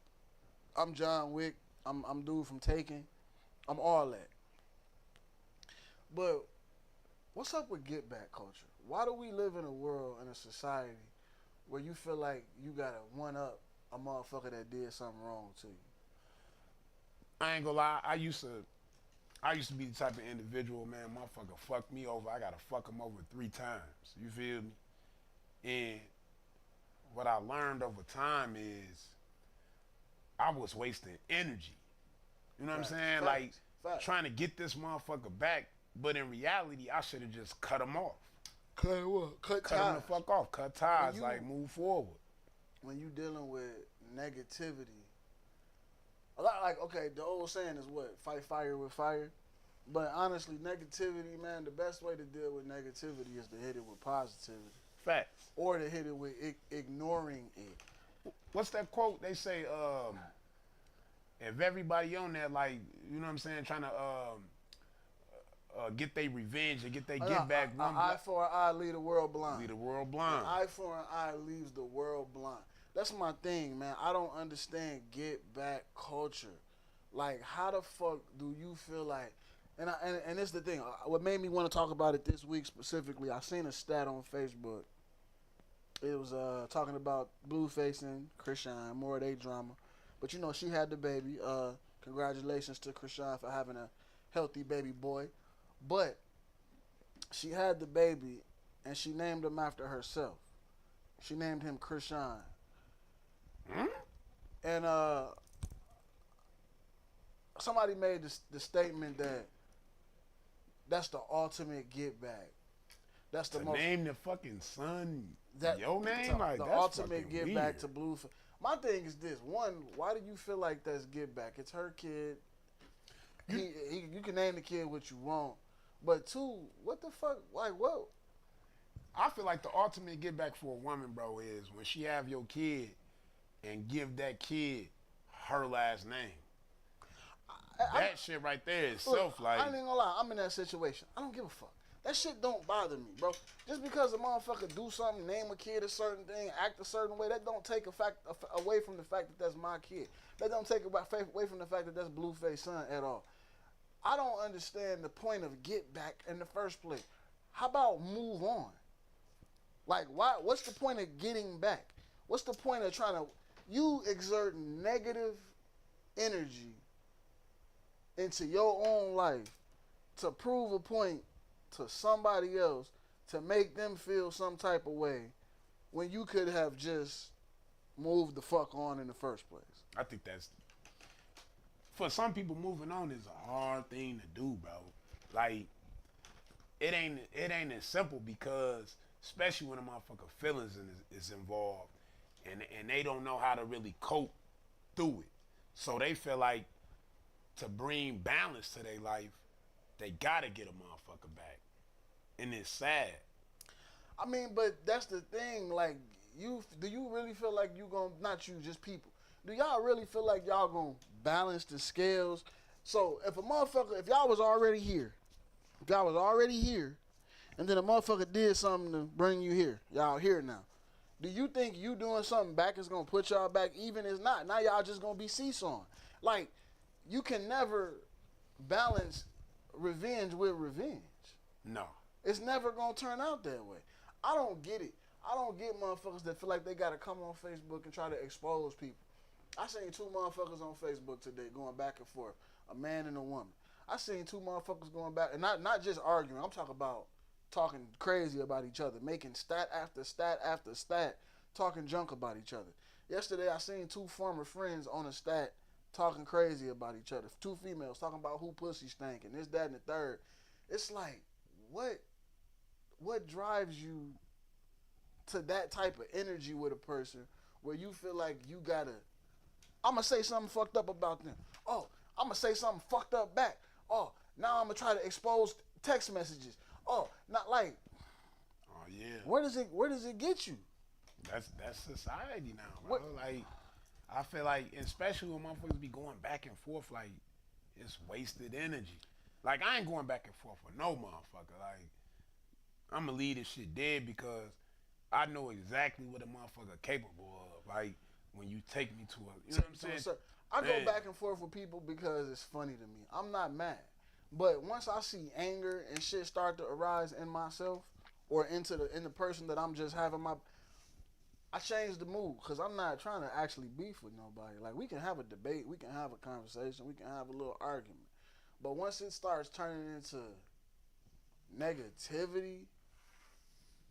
I'm John Wick. I'm dude from Taken. I'm all that. But What's up with get back culture? Why do we live in a world, in a society, where you feel like you gotta one up a motherfucker that did something wrong to you? I ain't gonna lie. I used to be the type of individual, man. Motherfucker fucked me over. I gotta fuck him over 3 times. You feel me? And what I learned over time is I was wasting energy. You know what I'm saying? Like Facts. trying to get this motherfucker back, but in reality, I should have just cut him off. Cut what? Cut Cut him ties. the fuck off. Cut ties. you- Like move forward. When you dealing with negativity, a lot like okay, the old saying is what? Fight fire with fire. But honestly, negativity, man, the best way to deal with negativity is to hit it with positivity, Facts. or to hit it with ignoring it. What's that quote? They say, if everybody on there, like, you know what I'm saying, trying to get their revenge or get their get back, An eye for an eye, leave the world blind. leave the world blind. An eye for an eye leaves the world blind. That's my thing, man. I don't understand get back culture. Like, how the fuck do you feel like? And it's the thing. What made me want to talk about it this week specifically, I seen a stat on Facebook. It was talking about Blueface and Krishan, more of their drama. But you know, she had the baby. Congratulations to Krishan for having a healthy baby boy. But she had the baby, and she named him after herself. She named him Krishan. And somebody made the statement that that's the ultimate get back. That's the To most name the fucking son that your name, like the that's ultimate fucking get weird. back to Blueface. My thing is this: one, why do you feel like that's get back? It's her kid. You can name the kid what you want, but two, what the fuck? Like what? I feel like the ultimate get back for a woman, bro, is when she have your kid and give that kid her last name. That shit right there is Look, self like. I ain't gonna lie, I'm in that situation. I don't give a fuck. That shit don't bother me, bro. Just because a motherfucker do something, name a kid a certain thing, act a certain way, that don't take away from the fact that that's my kid. That don't take away from the fact that that's Blueface son at all. I don't understand the point of get back in the first place. How about move on? Like, why? What's the point of getting back? What's the point of trying to? You exert negative energy into your own life to prove a point to somebody else to make them feel some type of way when you could have just moved the fuck on in the first place. I think that's for some people moving on is a hard thing to do, bro. Like it ain't as simple because especially when a motherfucker feelings is involved and they don't know how to really cope through it. So they feel like to bring balance to their life, they gotta get a motherfucker back. And it's sad. I mean, but that's the thing. Like, do you really feel like you gonna, not you, just people, do y'all really feel like y'all gonna balance the scales? So if if y'all was already here, and then a motherfucker did something to bring you here, y'all here now. Do you think you doing something back is gonna put y'all back even? It's not. Now y'all just gonna be seesawing. Like, you can never balance revenge with revenge. No. It's never gonna turn out that way. I don't get it. I don't get motherfuckers that feel like they gotta come on Facebook and try to expose people. I seen 2 motherfuckers on Facebook today going back and forth, a man and a woman. I seen 2 motherfuckers going back, and not just arguing. I'm talking about talking crazy about each other, making stat after stat after stat, talking junk about each other. Yesterday, I seen 2 former friends on a stat talking crazy about each other. 2 females talking about who pussy stank and this, that, and the third. It's like, what drives you to that type of energy with a person where you feel like you gotta, I'm gonna say something fucked up about them. Oh, I'm gonna say something fucked up back. Oh, now I'm gonna try to expose text messages. Oh, not like. Oh yeah. Where does it get you? That's society now, bro. Like I feel like, especially when motherfuckers be going back and forth, like it's wasted energy. Like I ain't going back and forth with no motherfucker. Like I'm gonna leave this shit dead because I know exactly what a motherfucker capable of. Like when you take me to a, you know what I'm saying? I go back and forth with people because it's funny to me. I'm not mad. But once I see anger and shit start to arise in myself or in the person that I'm just having I change the mood because I'm not trying to actually beef with nobody. Like, we can have a debate, we can have a conversation, we can have a little argument. But once it starts turning into negativity,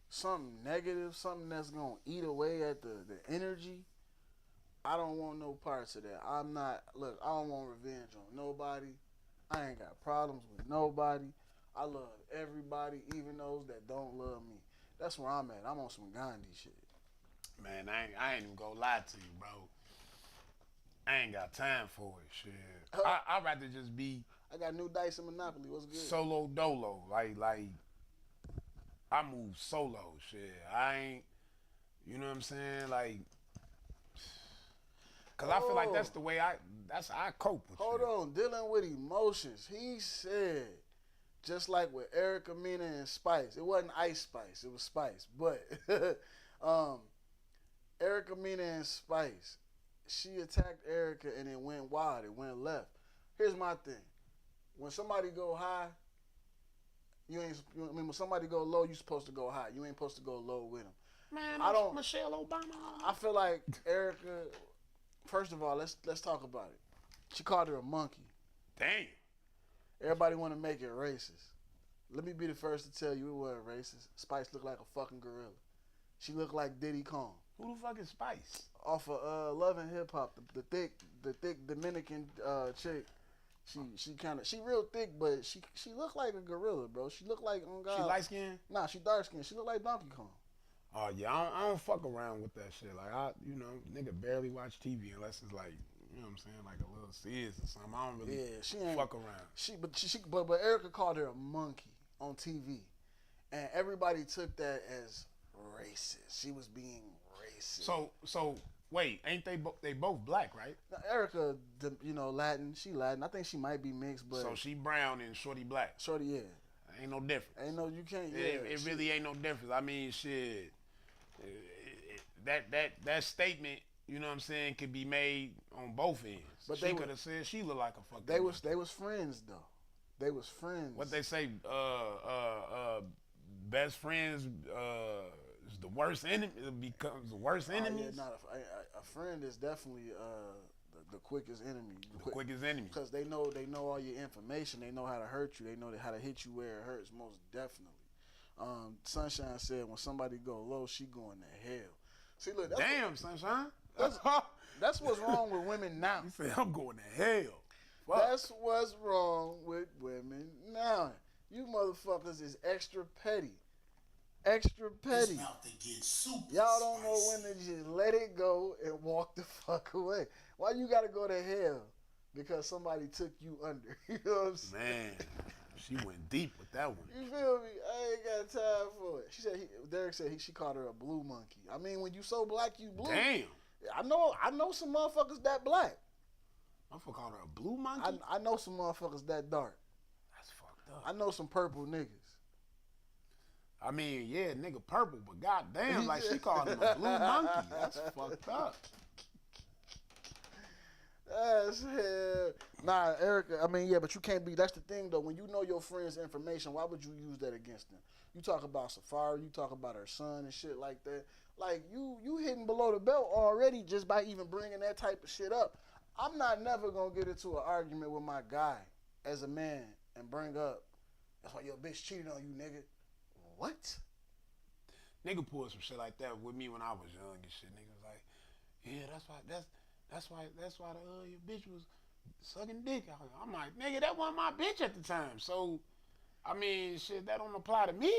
something negative, something that's going to eat away at the energy, I don't want no parts of that. I don't want revenge on nobody. I ain't got problems with nobody. I love everybody, even those that don't love me. That's where I'm at. I'm on some Gandhi shit. Man, I ain't even gonna lie to you, bro. I ain't got time for it, shit. I'd rather just be I got new dice in Monopoly. What's good? solo dolo. Like I move solo, shit. I ain't, you know what I'm saying? Like, cause I feel like that's the way that's how I cope with Hold shit. on, dealing with emotions. He said, just like with Erica Mena and Spice, it wasn't Ice Spice, it was Spice. But Erica Mena and Spice, she attacked Erica and it went wild, it went left. Here's my thing: when somebody go high, when somebody go low, you supposed to go high. You ain't supposed to go low with them. Man, I don't. Michelle Obama. I feel like Erica. First of all, let's talk about it. She called her a monkey. Damn. Everybody want to make it racist. Let me be the first to tell you it wasn't racist. Spice looked like a fucking gorilla. She looked like Diddy Kong. Who the fuck is Spice? Off of Love and Hip Hop, the thick Dominican chick. She real thick, but she looked like a gorilla, bro. She looked like God. She light skinned? Nah, she dark skinned. She looked like Donkey Kong. Oh yeah, I don't fuck around with that shit. Like nigga barely watch TV unless it's like, you know what I'm saying, like a little Sis or something. I don't really she ain't fuck around. But Erica called her a monkey on TV, and everybody took that as racist. She was being racist. So wait, ain't they both black, right? Now, Erica, Latin. She Latin. I think she might be mixed, but So she brown and Shorty black. Shorty, yeah. Ain't no difference. You can't. Yeah, It really ain't no difference. I mean, shit. That statement, you know what I'm saying, could be made on both ends. But she could have said she looked like a fucking. They was friends though. They was friends. What they say, best friends is the worst enemy. It becomes the worst enemy. Yeah, a friend is definitely the quickest enemy. The quickest enemy. Because they know all your information. They know how to hurt you. They know how to hit you where it hurts. Most definitely. Sunshine said when somebody go low, she going to hell. See, look. Damn, Sunshine. That's what's wrong with women now. You say I'm going to hell. Fuck. That's what's wrong with women now. You motherfuckers is extra petty. Extra petty. It's about to get super Y'all don't know spicy. when to just let it go and walk the fuck away. Why you gotta go to hell? Because somebody took you under. You know what I'm saying? Man, she went deep with that one. You feel me? I ain't got time for it. She said Derek said she called her a blue monkey. I mean, when you so black, you blue. Damn. I know some motherfuckers that black. I fuck called her a blue monkey. I know some motherfuckers that dark. That's fucked up. I know some purple niggas. I mean, yeah, nigga purple, but goddamn, like she called him a blue monkey. That's fucked up. That's hell. Nah, Erica, I mean, yeah, but you can't be, that's the thing though, when you know your friend's information, why would you use that against them? You talk about Safari, you talk about her son and shit like that. Like, you hitting below the belt already just by even bringing that type of shit up. I'm not never gonna get into an argument with my guy as a man and bring up, that's why your bitch cheated on you, nigga. What? Nigga pulled some shit like that with me when I was young and shit. Nigga was like, yeah, that's why your bitch was sucking dick. I'm like, nigga, that wasn't my bitch at the time. So, I mean, shit, that don't apply to me.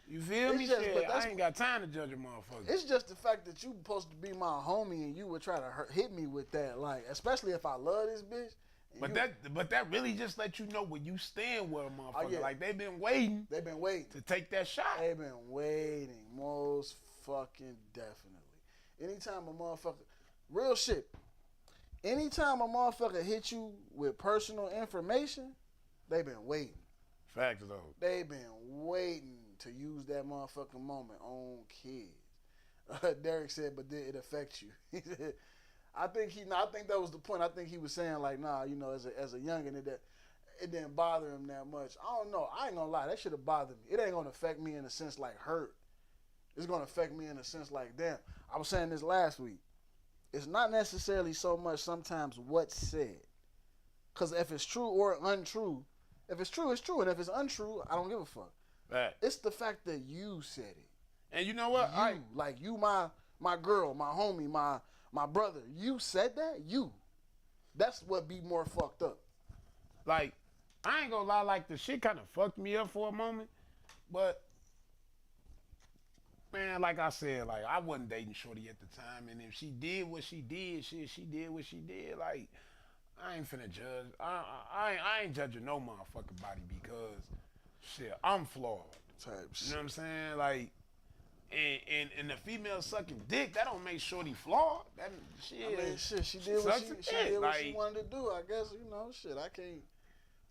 You feel me? Just, Shit, I ain't got time to judge a motherfucker. It's just the fact that you supposed to be my homie and you would try to hit me with that, like, especially if I love this bitch. But that really just let you know where you stand with a motherfucker. Oh, yeah. Like, they've been waiting They've been waiting. to take that shot. They've been waiting, most fucking definitely. Anytime a motherfucker, real shit, anytime a motherfucker hit you with personal information, they've been waiting. Facts though. They've been waiting to use that motherfucking moment on kids. Derek said, but did it affect you? He said, I think that was the point. I think he was saying like, nah, as a youngin', it didn't bother him that much. I don't know. I ain't gonna lie. That should have bothered me. It ain't gonna affect me in a sense like hurt. It's gonna affect me in a sense like, damn. I was saying this last week. It's not necessarily so much sometimes what's said. Because if it's true or untrue, if it's true, it's true. And if it's untrue, I don't give a fuck. Right. It's the fact that you said it. And you know what? You, my girl, my homie, my brother. You said that? You. That's what be more fucked up. Like, I ain't gonna lie, like, the shit kind of fucked me up for a moment. But, man, like I said, like, I wasn't dating Shorty at the time. And if she did what she did, she did what she did. Like, I ain't finna judge. I ain't judging no motherfucking body because, shit, I'm flawed. Type You shit. know what I'm saying? Like, and the female sucking dick, that don't make Shorty flawed. That shit. I mean, shit, she did what sucks she a dick. did what she Like, wanted to do. I guess, shit,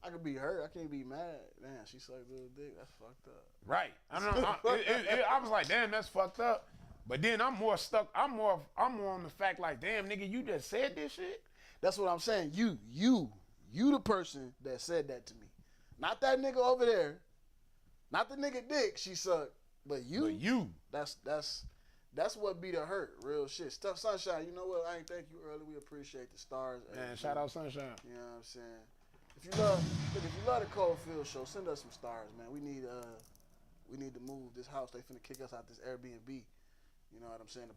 I could be hurt. I can't be mad. Damn, she sucked little dick. That's fucked up. right. I don't know. I was like, damn, that's fucked up. But then I'm more stuck. I'm more on the fact like, damn, nigga, you just said this shit. That's what I'm saying. You the person that said that to me. Not that nigga over there. Not the nigga dick she sucked. But you. But you. That's what be the hurt. Real shit. Stuff Sunshine, you know what? I ain't thank you early. We appreciate the stars. Man, shout out Sunshine. You know what I'm saying? If you love the Cold Field Show, send us some stars, man. We need to move this house. They finna kick us out this Airbnb. You know what I'm saying?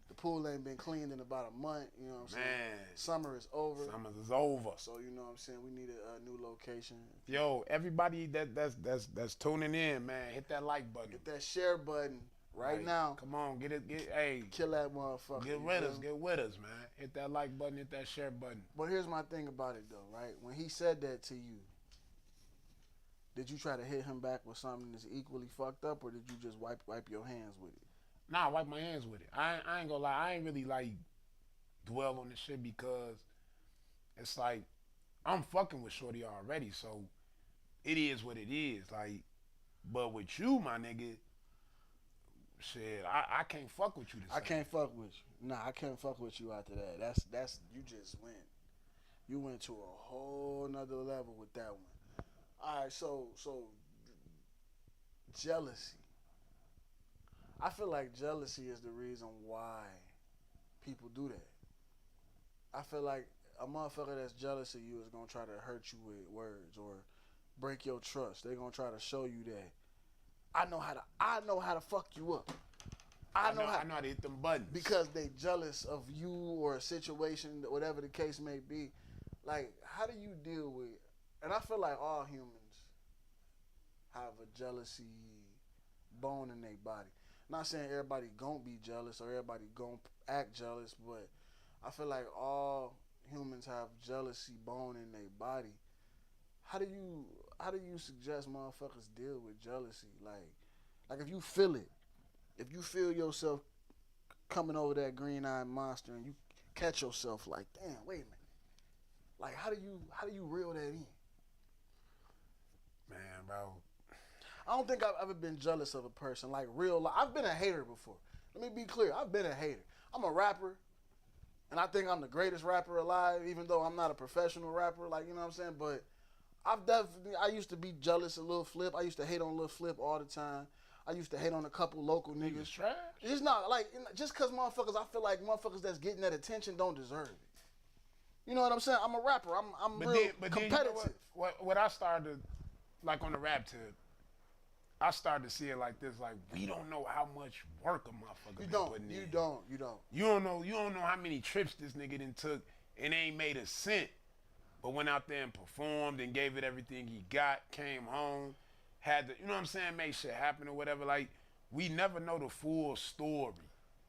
The pool ain't been cleaned in about a month. You know what I'm saying? Man. Summer is over. Summer is over. So you know what I'm saying? We need a new location. Yo, everybody that's tuning in, man, hit that like button. Hit that share button right Like, now. Come on, hey, Kill that motherfucker. get you with feel us, me? get with us, man. Hit that like button, hit that share button. But here's my thing about it though, right? When he said that to you, did you try to hit him back with something that's equally fucked up, or did you just wipe your hands with it? Nah, I wipe my hands with it. I ain't gonna lie, I ain't really like dwell on this shit because it's like I'm fucking with Shorty already, so it is what it is. Like, but with you, my nigga, shit, I can't fuck with you this I can't fuck with you. Nah, I can't fuck with you after that. That's you just went. You went to a whole nother level with that one. All right, so jealousy. I feel like jealousy is the reason why people do that. I feel like a motherfucker that's jealous of you is gonna try to hurt you with words or break your trust. They're gonna try to show you that I know how to fuck you up. I know how to hit them buttons. because they jealous of you or a situation, whatever the case may be. Like, how do you deal with? And I feel like all humans have a jealousy bone in their body. Not saying everybody gonna be jealous or everybody gonna act jealous, but I feel like all humans have jealousy bone in their body. How do you suggest motherfuckers deal with jealousy? Like if you feel it, if you feel yourself coming over that green-eyed monster and you catch yourself like, damn, wait a minute. Like how do you reel that in? Man, bro. I don't think I've ever been jealous of a person like real life. I've been a hater before. Let me be clear. I've been a hater. I'm a rapper, and I think I'm the greatest rapper alive, even though I'm not a professional rapper. Like, you know what I'm saying? But I used to be jealous of Lil Flip. I used to hate on Lil Flip all the time. I used to hate on a couple local niggas. Niggas trash. It's not like just because motherfuckers. I feel like motherfuckers that's getting that attention don't deserve it. You know what I'm saying? I'm a rapper. I'm real competitive. You know what I started like on the rap tip. I started to see it like this, like we don't know how much work a motherfucker been putting in. You don't. You don't know how many trips this nigga done took and ain't made a cent, but went out there and performed and gave it everything he got, came home, had to, you know what I'm saying, made shit happen or whatever. Like, we never know the full story.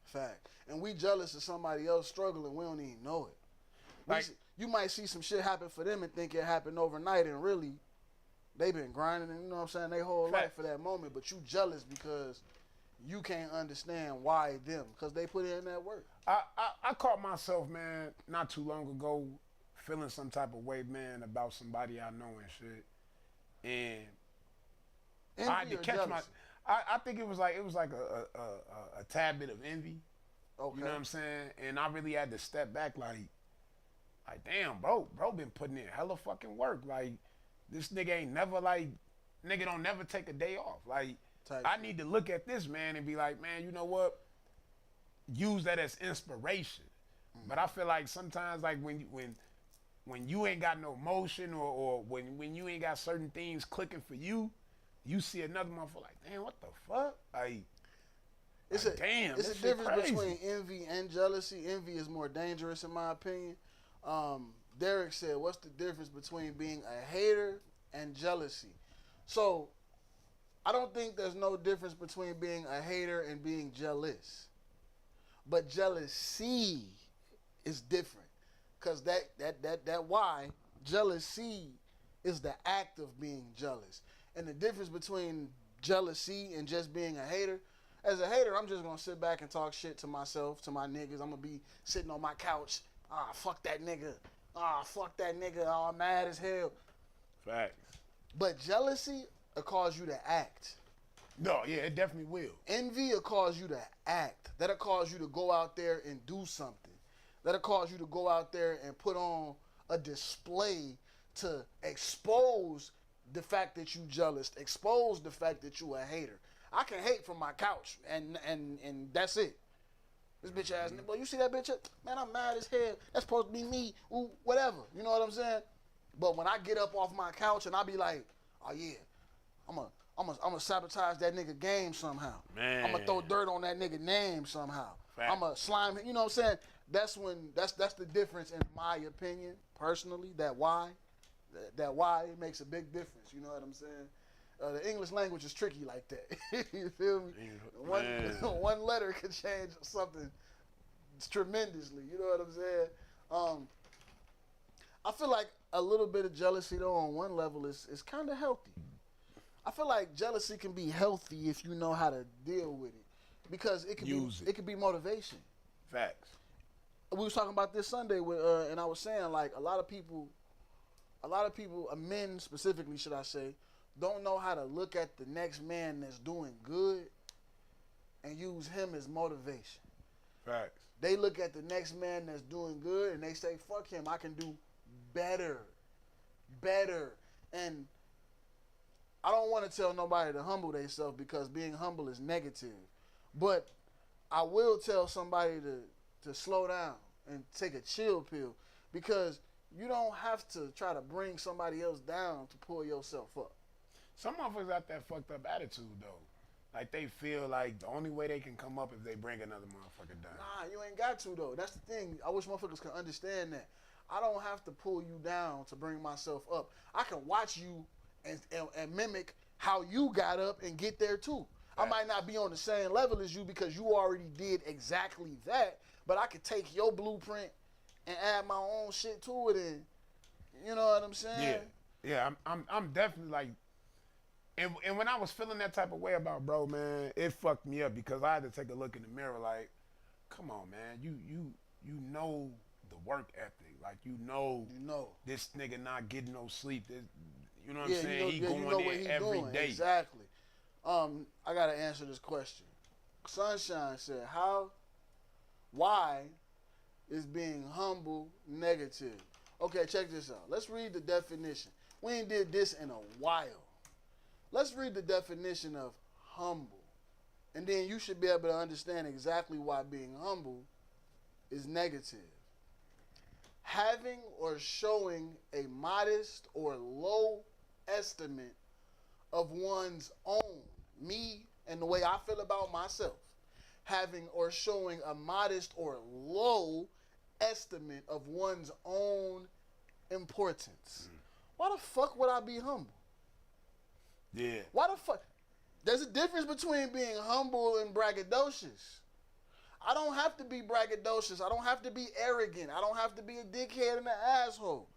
Fact. And we jealous of somebody else struggling, we don't even know it. Like, you might see some shit happen for them and think it happened overnight, and really, they been grinding, and you know what I'm saying, their whole life for that moment, but you jealous because you can't understand why them, because they put in that work. I caught myself, man, not too long ago, feeling some type of way, man, about somebody I know and shit. And Envy I had to or catch jealousy? I think it was like a tad bit of envy. Okay. You know what I'm saying? And I really had to step back like damn, bro been putting in hella fucking work. Like, this nigga ain't never like, nigga don't never take a day off. Like, Type I shit. need to look at this man and be like, man, you know what? Use that as inspiration. But I feel like sometimes, like when you ain't got no motion or when you ain't got certain things clicking for you, you see another motherfucker like, damn, what the fuck? Like, It's like, damn, it's this a shit difference crazy. between envy and jealousy. Envy is more dangerous in my opinion. Derek said, what's the difference between being a hater and jealousy? So I don't think there's no difference between being a hater and being jealous. But jealousy is different. Cause that why jealousy is the act of being jealous. And the difference between jealousy and just being a hater, as a hater, I'm just gonna sit back and talk shit to myself, to my niggas. I'm gonna be sitting on my couch. Fuck that nigga. Fuck that nigga. I'm mad as hell. Facts. But jealousy will cause you to act. No, yeah, it definitely will. Envy will cause you to act. That'll cause you to go out there and do something. That'll cause you to go out there and put on a display to expose the fact that you jealous, expose the fact that you a hater. I can hate from my couch and that's it. This bitch ass nigga, boy, you see that bitch? Man, I'm mad as hell. That's supposed to be me. Ooh, whatever. You know what I'm saying? But when I get up off my couch and I be like, oh yeah, I'm gonna sabotage that nigga game somehow. Man. I'm gonna throw dirt on that nigga name somehow. Fact. I'm gonna slime him. You know what I'm saying? That's the difference in my opinion, personally. That why it makes a big difference. You know what I'm saying? The English language is tricky like that. You feel me? Man. One letter could change something tremendously. You know what I'm saying? I feel like a little bit of jealousy though on one level is kind of healthy. I feel like jealousy can be healthy if you know how to deal with it, because it could be motivation. Facts. We was talking about this Sunday with, and I was saying like a lot of people, men specifically, should I say, don't know how to look at the next man that's doing good and use him as motivation. Facts. They look at the next man that's doing good and they say, fuck him, I can do better. And I don't want to tell nobody to humble themselves because being humble is negative. But I will tell somebody to slow down and take a chill pill, because you don't have to try to bring somebody else down to pull yourself up. Some motherfuckers got that fucked up attitude though. Like they feel like the only way they can come up is they bring another motherfucker down. Nah, you ain't got to though. That's the thing. I wish motherfuckers could understand that. I don't have to pull you down to bring myself up. I can watch you and mimic how you got up and get there too. I might not be on the same level as you because you already did exactly that, but I could take your blueprint and add my own shit to it, and you know what I'm saying? Yeah. I'm definitely like, and when I was feeling that type of way about bro, man, it fucked me up because I had to take a look in the mirror like, come on, man, you know the work ethic, like you know this nigga not getting no sleep. You know what I'm saying? He going there every day. Exactly. I gotta answer this question. Sunshine said, why is being humble negative? Okay, check this out. Let's read the definition. We ain't did this in a while. Let's read the definition of humble. And then you should be able to understand exactly why being humble is negative. Having or showing a modest or low estimate of one's own, me and the way I feel about myself. Having or showing a modest or low estimate of one's own importance. Why the fuck would I be humble? Yeah. Why the fuck? There's a difference between being humble and braggadocious. I don't have to be braggadocious. I don't have to be arrogant. I don't have to be a dickhead and an asshole.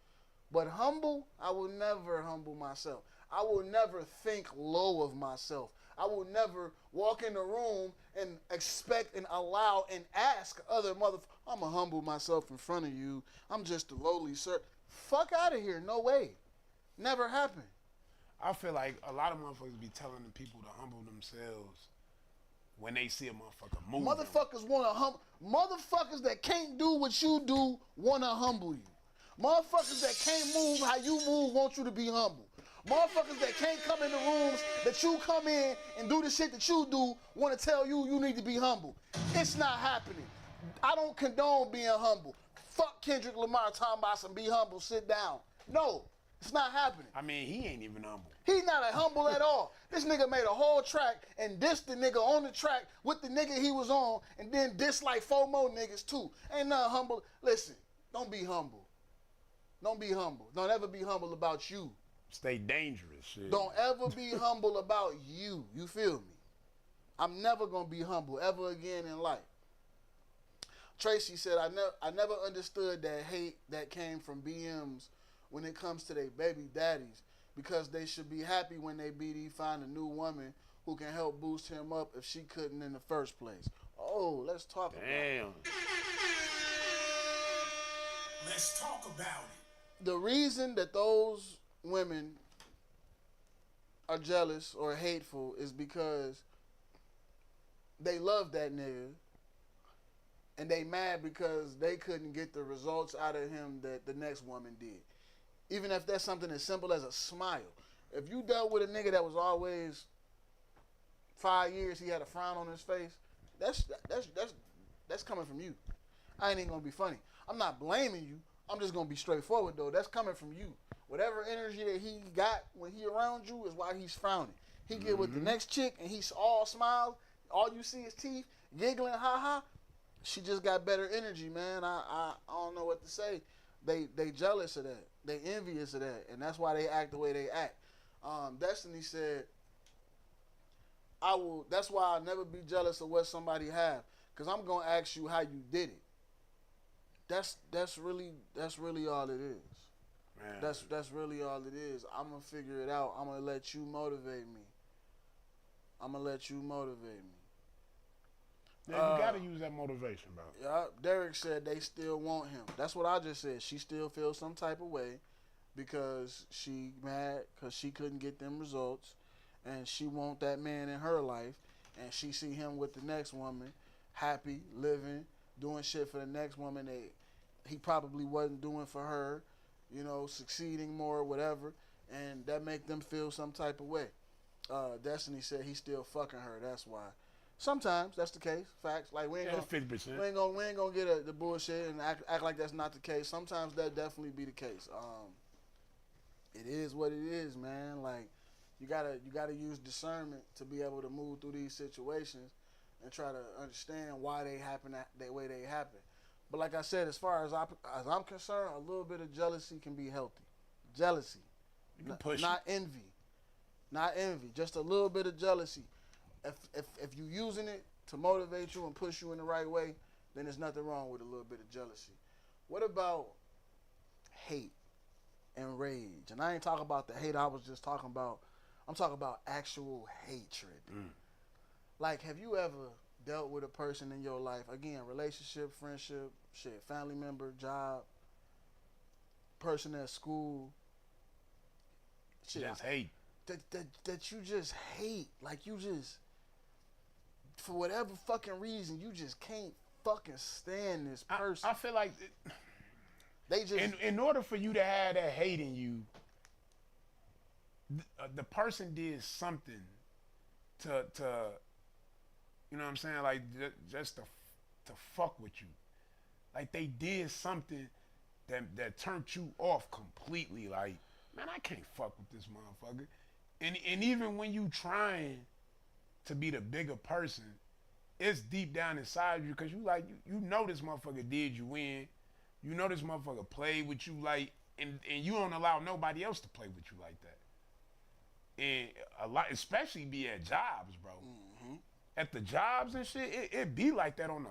But humble, I will never humble myself. I will never think low of myself. I will never walk in a room and expect and allow and ask other motherfuckers, I'm going to humble myself in front of you. I'm just a lowly sir. Fuck out of here. No way. Never happened. I feel like a lot of motherfuckers be telling the people to humble themselves when they see a motherfucker moving. Motherfuckers want to humble. Motherfuckers that can't do what you do want to humble you. Motherfuckers that can't move how you move want you to be humble. Motherfuckers that can't come in the rooms that you come in and do the shit that you do want to tell you you need to be humble. It's not happening. I don't condone being humble. Fuck Kendrick Lamar talking about some be humble, sit down. No, it's not happening. I mean, he ain't even humble. He's not a humble at all. This nigga made a whole track and dissed the nigga on the track with the nigga he was on and then dissed like 4 more niggas too. Ain't nothing humble. Listen, don't be humble. Don't be humble. Don't ever be humble about you. Stay dangerous, shit. Don't ever be humble about you. You feel me? I'm never gonna be humble ever again in life. Tracy said, I never understood that hate that came from BMs when it comes to their baby daddies, because they should be happy when they BD find a new woman who can help boost him up if she couldn't in the first place. Oh, let's talk about it. Damn. Let's talk about it. The reason that those women are jealous or hateful is because they love that nigga and they mad because they couldn't get the results out of him that the next woman did. Even if that's something as simple as a smile. If you dealt with a nigga that was always 5 years, he had a frown on his face, that's coming from you. I ain't even gonna be funny. I'm not blaming you. I'm just gonna be straightforward though. That's coming from you. Whatever energy that he got when he around you is why he's frowning. He get with the next chick and he's all smiles. All you see is teeth, giggling, ha ha. She just got better energy, man. I don't know what to say. They jealous of that. They envious of that, and that's why they act the way they act. Destiny said, that's why I'll never be jealous of what somebody have, because I'm gonna ask you how you did it. That's really all it is. Man. That's really all it is. I'm gonna figure it out. I'm gonna let you motivate me. Yeah, you gotta use that motivation, bro. Yeah, Derek said they still want him. That's what I just said. She still feels some type of way because she mad because she couldn't get them results, and she want that man in her life, and she see him with the next woman, happy, living, doing shit for the next woman that he probably wasn't doing for her, you know, succeeding more, whatever, and that make them feel some type of way. Destiny said he's still fucking her. That's why. Sometimes that's the case. Facts. Like we ain't gonna 50%. we ain't gonna get the bullshit and act like that's not the case. Sometimes that definitely be the case. It is what it is, man. Like you gotta use discernment to be able to move through these situations and try to understand why they happen that way they happen. But like I said, as far as I'm concerned, a little bit of jealousy can be healthy. Jealousy, You can push not envy, not envy. Just a little bit of jealousy. If you using it to motivate you and push you in the right way, then there's nothing wrong with a little bit of jealousy. What about hate and rage? And I ain't talking about the hate I was just talking about. I'm talking about actual hatred. Like, have you ever dealt with a person in your life, again, relationship, friendship, shit, family member, job, person at school, shit, Just hate. that you just hate, like you just, for whatever fucking reason, you just can't fucking stand this person. I feel like They just in order for you to have that hate in you, the person did something to you know what I'm saying, like just to fuck with you. Like they did something that turned you off completely. Like, man, I can't fuck with this motherfucker. And even when you trying to be the bigger person, it's deep down inside you because you know this motherfucker did you in. You know this motherfucker played with you like, and you don't allow nobody else to play with you like that. And a lot, especially be at jobs, bro. At the jobs and shit, it be like that on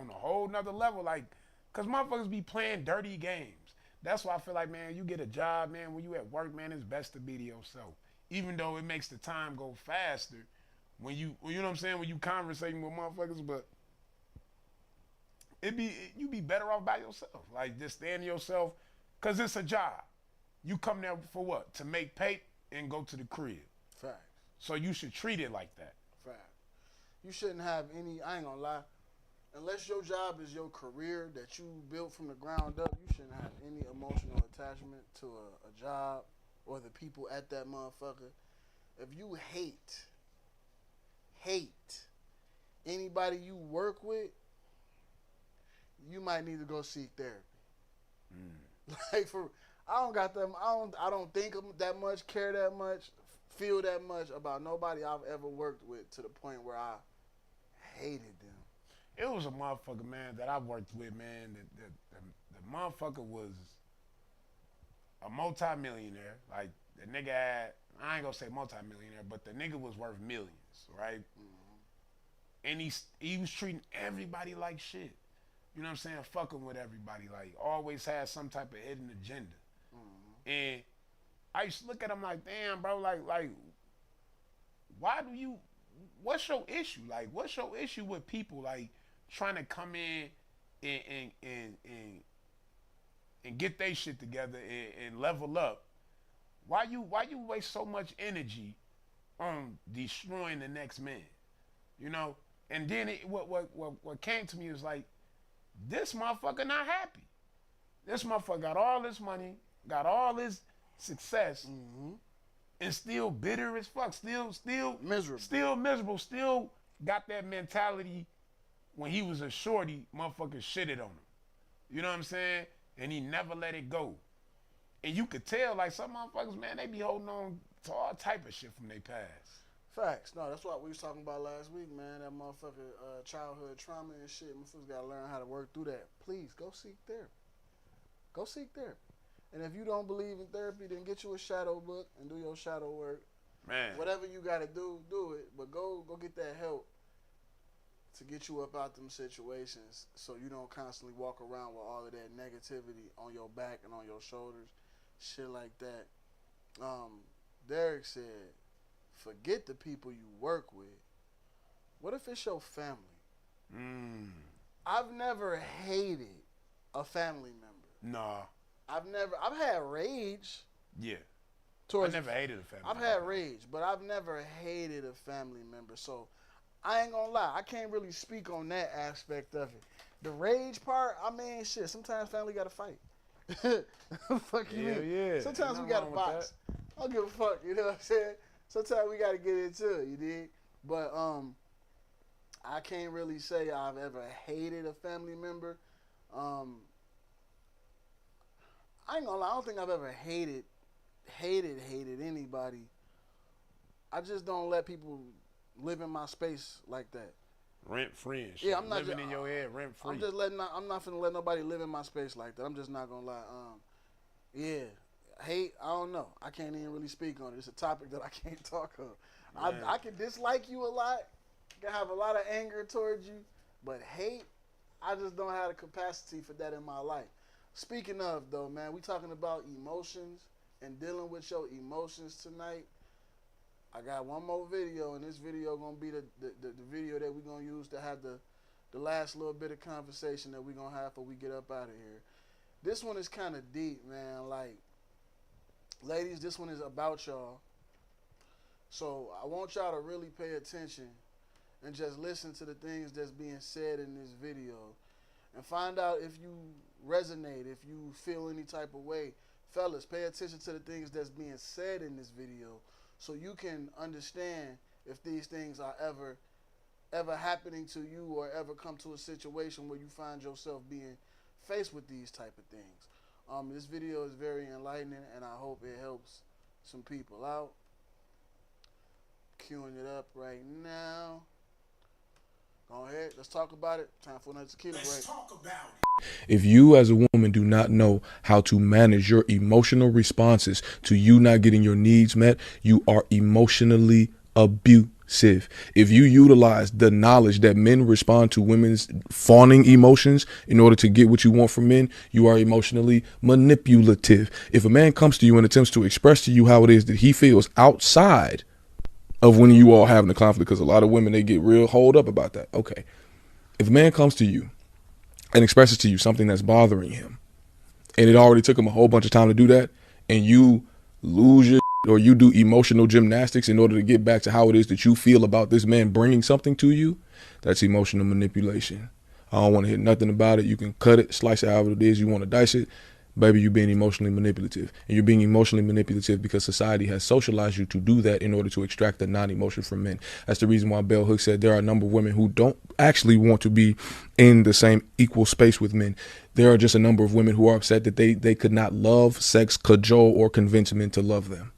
a whole nother level. Like, cause motherfuckers be playing dirty games. That's why I feel like, man, you get a job, man, when you at work, man, it's best to be to yourself. Even though it makes the time go faster when you know what I'm saying, when you conversating with motherfuckers, but you be better off by yourself. Like, just stand to yourself, cause it's a job. You come there for what? To make pay and go to the crib. facts. So you should treat it like that. Fact. You shouldn't have any, I ain't gonna lie, unless your job is your career that you built from the ground up, you shouldn't have any emotional attachment to a job or the people at that motherfucker, if you hate anybody you work with, you might need to go seek therapy. Like I don't think that much, care that much, feel that much about nobody I've ever worked with to the point where I hated them. It was a motherfucker, man, that I worked with, man. The motherfucker was a multi-millionaire. Like, the nigga had, I ain't gonna say multi-millionaire, but the nigga was worth millions, right? Mm-hmm. And he was treating everybody like shit. You know what I'm saying? Fucking with everybody. Like, always had some type of hidden agenda. Mm-hmm. And I used to look at him like, damn, bro, like, what's your issue? Like, what's your issue with people, like, trying to come in and get their shit together and level up? Why you waste so much energy on destroying the next man? You know? And then what came to me was like, this motherfucker not happy. This motherfucker got all this money, got all this success, and still bitter as fuck. Still Miserable. Still miserable. Still got that mentality when he was a shorty, motherfuckers shitted on him. You know what I'm saying? And he never let it go. And you could tell, like, some motherfuckers, man, they be holding on to all type of shit from their past. Facts. No, that's what we was talking about last week, man. That motherfucker childhood trauma and shit. Motherfuckers gotta learn how to work through that. Please, go seek therapy. Go seek therapy. And if you don't believe in therapy, then get you a shadow book and do your shadow work. Man. Whatever you gotta do it. But go get that help to get you up out them situations so you don't constantly walk around with all of that negativity on your back and on your shoulders. Shit like that. Derek said, forget the people you work with. What if it's your family? I've never hated a family member. Nah. I've had rage. Yeah. I never hated a family member. I've had rage, but I've never hated a family member. So I ain't gonna lie, I can't really speak on that aspect of it. The rage part, I mean, shit, sometimes family gotta fight. Fuck you mean? Yeah. Sometimes we gotta box. I don't give a fuck, you know what I'm saying? Sometimes we gotta get into it, you dig? But I can't really say I've ever hated a family member. I ain't gonna lie, I don't think I've ever hated anybody. I just don't let people live in my space like that. Rent free and shit. Yeah, I'm not living in your head rent free. I'm not finna let nobody live in my space like that. I'm just not gonna lie. Yeah, hate. I don't know. I can't even really speak on it. It's a topic that I can't talk of. I can dislike you a lot. I can have a lot of anger towards you, but hate, I just don't have the capacity for that in my life. Speaking of though, man, we talking about emotions and dealing with your emotions tonight. I got one more video, and this video gonna be the video that we're gonna use to have the last little bit of conversation that we're gonna have before we get up out of here. This one is kind of deep, man. Like, ladies, this one is about y'all. So I want y'all to really pay attention and just listen to the things that's being said in this video and find out if you resonate, if you feel any type of way. Fellas, pay attention to the things that's being said in this video, so you can understand if these things are ever happening to you or ever come to a situation where you find yourself being faced with these type of things. This video is very enlightening, and I hope it helps some people out. Queuing it up right now. Go ahead, let's talk about it. Time for another tequila break. Let's talk about it. If you as a woman do not know how to manage your emotional responses to you not getting your needs met, you are emotionally abusive. If you utilize the knowledge that men respond to women's fawning emotions in order to get what you want from men, you are emotionally manipulative. If a man comes to you and attempts to express to you how it is that he feels outside of when you all having a conflict, because a lot of women, they get real holed up about that. Okay. If a man comes to you and expresses to you something that's bothering him, and it already took him a whole bunch of time to do that, and you lose your or you do emotional gymnastics in order to get back to how it is that you feel about this man bringing something to you, that's emotional manipulation. I don't want to hear nothing about it. You can cut it, slice it however it is you want to dice it. baby, you're being emotionally manipulative. And you're being emotionally manipulative because society has socialized you to do that in order to extract the non-emotion from men. That's the reason why Bell Hooks said there are a number of women who don't actually want to be in the same equal space with men. There are just a number of women who are upset that they could not love, sex, cajole, or convince men to love them.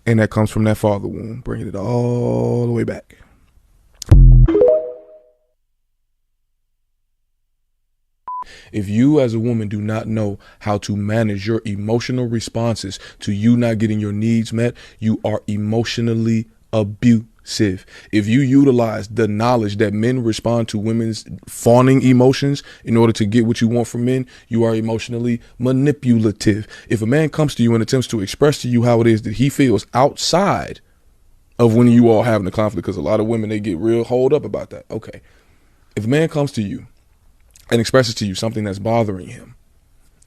And that comes from that father wound, bringing it all the way back. If you as a woman do not know how to manage your emotional responses to you not getting your needs met, you are emotionally abusive. If you utilize the knowledge that men respond to women's fawning emotions in order to get what you want from men, you are emotionally manipulative. If a man comes to you and attempts to express to you how it is that he feels outside of when you all having a conflict, because a lot of women, they get real holed up about that. Okay. If a man comes to you and expresses to you something that's bothering him,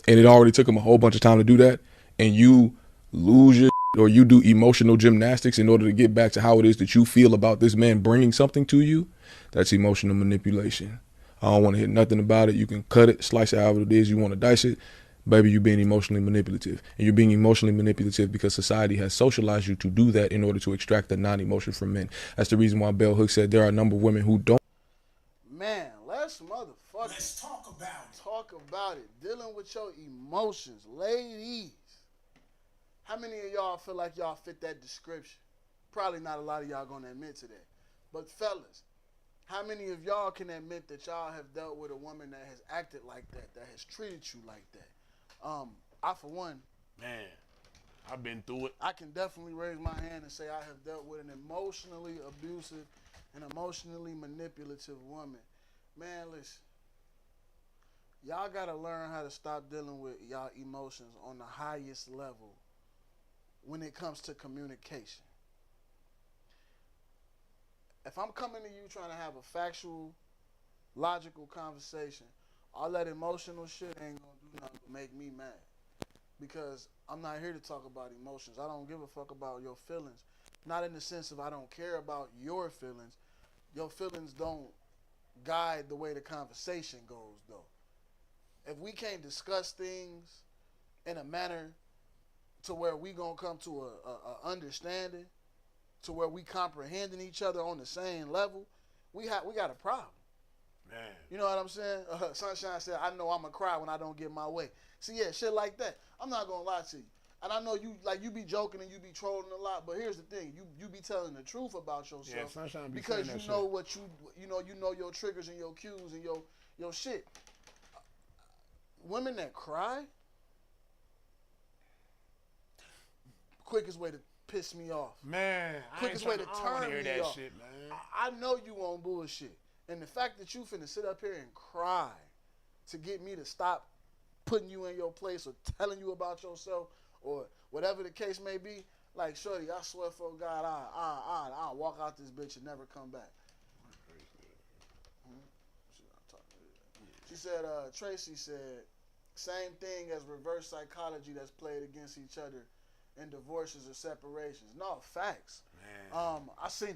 and it already took him a whole bunch of time to do that, and you lose your or you do emotional gymnastics in order to get back to how it is that you feel about this man bringing something to you, that's emotional manipulation. I don't want to hear nothing about it. You can cut it, slice it however it is you want to dice it. Baby, you're being emotionally manipulative. And you're being emotionally manipulative because society has socialized you to do that in order to extract the non-emotion from men. That's the reason why Bell Hooks said there are a number of women who don't. Man, let's talk about it. talk about it. Dealing with your emotions. Ladies, how many of y'all feel like y'all fit that description? Probably not a lot of y'all gonna admit to that. But fellas, how many of y'all can admit that y'all have dealt with a woman that has acted like that has treated you like that? I, for one, Man, I've been through it. I can definitely raise my hand and say I have dealt with an emotionally abusive and emotionally manipulative woman. Man, listen. Y'all gotta learn how to stop dealing with y'all emotions on the highest level when it comes to communication. If I'm coming to you trying to have a factual, logical conversation, all that emotional shit ain't gonna do nothing but make me mad. Because I'm not here to talk about emotions. I don't give a fuck about your feelings. Not in the sense of I don't care about your feelings. Your feelings don't guide the way the conversation goes, though. If we can't discuss things in a manner to where we gonna come to a understanding, to where we comprehending each other on the same level, we got a problem. Man. You know what I'm saying? Sunshine said, I know I'm going to cry when I don't get my way. See, yeah, shit like that. I'm not going to lie to you. And I know you be joking and you be trolling a lot, but here's the thing. You be telling the truth about yourself. Yeah, Sunshine be because saying you that know shit. what you know your triggers and your cues and your shit. Women that cry, quickest way to piss me off. Man, Quickest way to I don't wanna turn hear me that off. shit, man. I know you on bullshit. And the fact that you finna sit up here and cry to get me to stop putting you in your place or telling you about yourself or whatever the case may be, like, shorty, I swear for God, I'll walk out this bitch and never come back. She said, Tracy said, same thing as reverse psychology that's played against each other in divorces or separations. No, facts. Man. I seen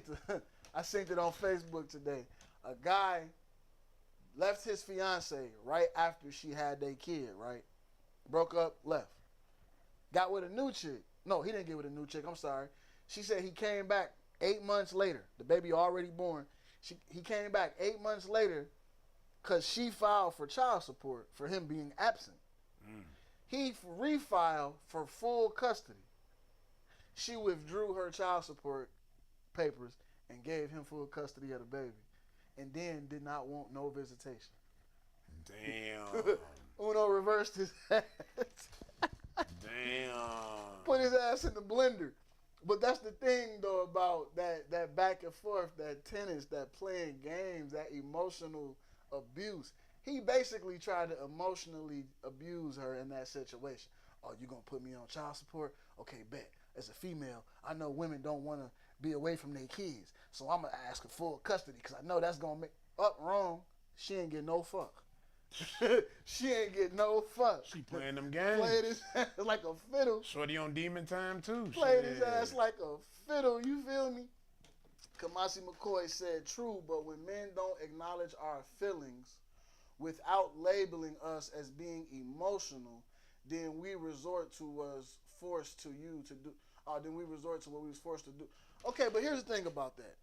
it on Facebook today. A guy left his fiance right after she had their kid, right? Broke up, left. Got with a new chick. No, he didn't get with a new chick. I'm sorry. She said he came back 8 months later. The baby already born. He came back 8 months later because she filed for child support for him being absent. He refiled for full custody. She withdrew her child support papers and gave him full custody of the baby. And then did not want no visitation. Damn. Uno reversed his ass. Damn. Put his ass in the blender. But that's the thing, though, about that back and forth, that tennis, that playing games, that emotional abuse. He basically tried to emotionally abuse her in that situation. Oh, you going to put me on child support? Okay, bet. As a female, I know women don't want to be away from their kids. So I'm going to ask for full custody because I know that's going to make... wrong. She ain't get no fuck. She ain't get no fuck. She playing them games. Played his ass like a fiddle. Shorty on demon time, too. Played Shit. his ass like a fiddle. You feel me? Kamasi McCoy said, true, but when men don't acknowledge our feelings without labeling us as being emotional, then we resort to was forced to you to do. Then we resort to what we was forced to do. Okay, but here's the thing about that.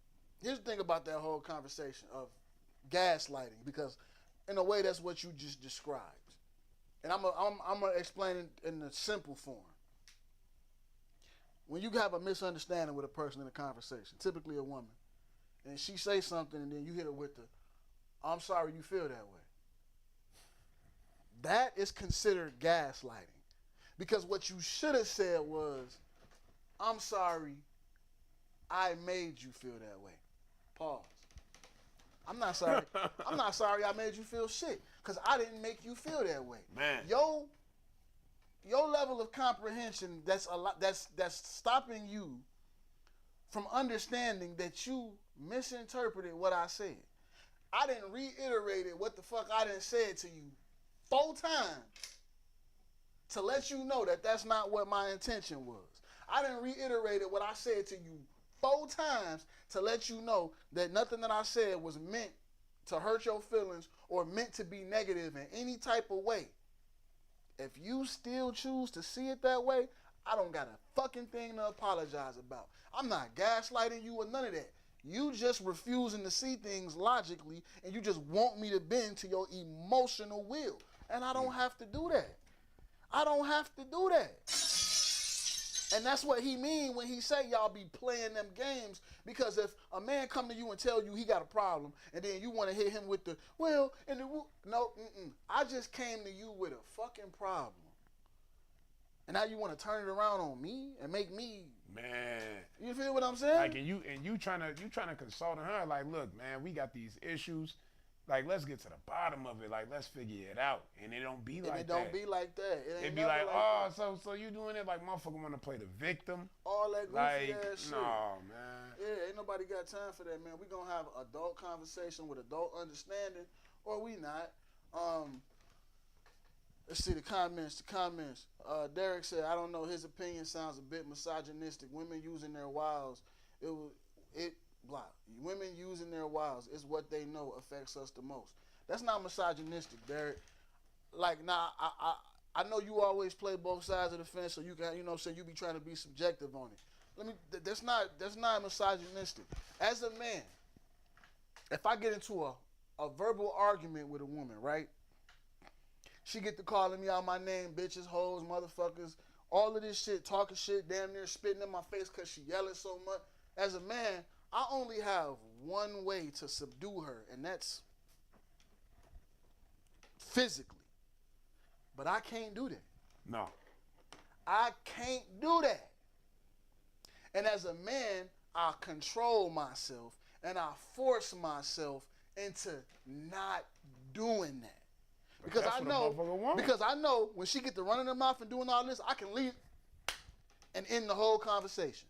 Here's the thing about that whole conversation of gaslighting, because in a way that's what you just described. And I'm gonna explain it in a simple form. When you have a misunderstanding with a person in a conversation, typically a woman, and she says something and then you hit her with the, I'm sorry you feel that way. That is considered gaslighting. Because what you should have said was, I'm sorry I made you feel that way. Pause. I'm not sorry. I'm not sorry I made you feel shit, because I didn't make you feel that way. Man. Your level of comprehension, that's stopping you from understanding that you misinterpreted what I said. I didn't reiterate it what the fuck I done said to you 4 times to let you know that that's not what my intention was. I didn't reiterate it what I said to you 4 times to let you know that nothing that I said was meant to hurt your feelings or meant to be negative in any type of way. If you still choose to see it that way, I don't got a fucking thing to apologize about. I'm not gaslighting you or none of that. You just refusing to see things logically, and you just want me to bend to your emotional will. And I don't have to do that. I don't have to do that. And that's what he mean when he say y'all be playing them games. Because if a man come to you and tell you he got a problem, and then you want to hit him with the, well, and the, no, I just came to you with a fucking problem. And now you want to turn it around on me and make me, man. You feel what I'm saying? Like, and you trying to consult her, like, look, man, we got these issues. Like, let's get to the bottom of it. Like, let's figure it out. And it don't be like that. It don't be like that. It be like, oh, so you doing it like motherfucker want to play the victim? All that goofy ass shit. No, man. Yeah, ain't nobody got time for that, man. We gonna have adult conversation with adult understanding, or we not. Let's see the comments. Derek said, I don't know, his opinion sounds a bit misogynistic. Women using their wiles, women using their wiles is what they know affects us the most. That's not misogynistic, Derek. Like, nah, I know you always play both sides of the fence, so you can, you know what I'm saying, you be trying to be subjective on it. That's not misogynistic. As a man, if I get into a verbal argument with a woman, right? She get to calling me out my name, bitches, hoes, motherfuckers, all of this shit, talking shit, damn near spitting in my face because she yelling so much. As a man, I only have one way to subdue her, and that's physically. But I can't do that. No. I can't do that. And as a man, I control myself, and I force myself into not doing that. Because I know when she get to running her mouth and doing all this, I can leave and end the whole conversation.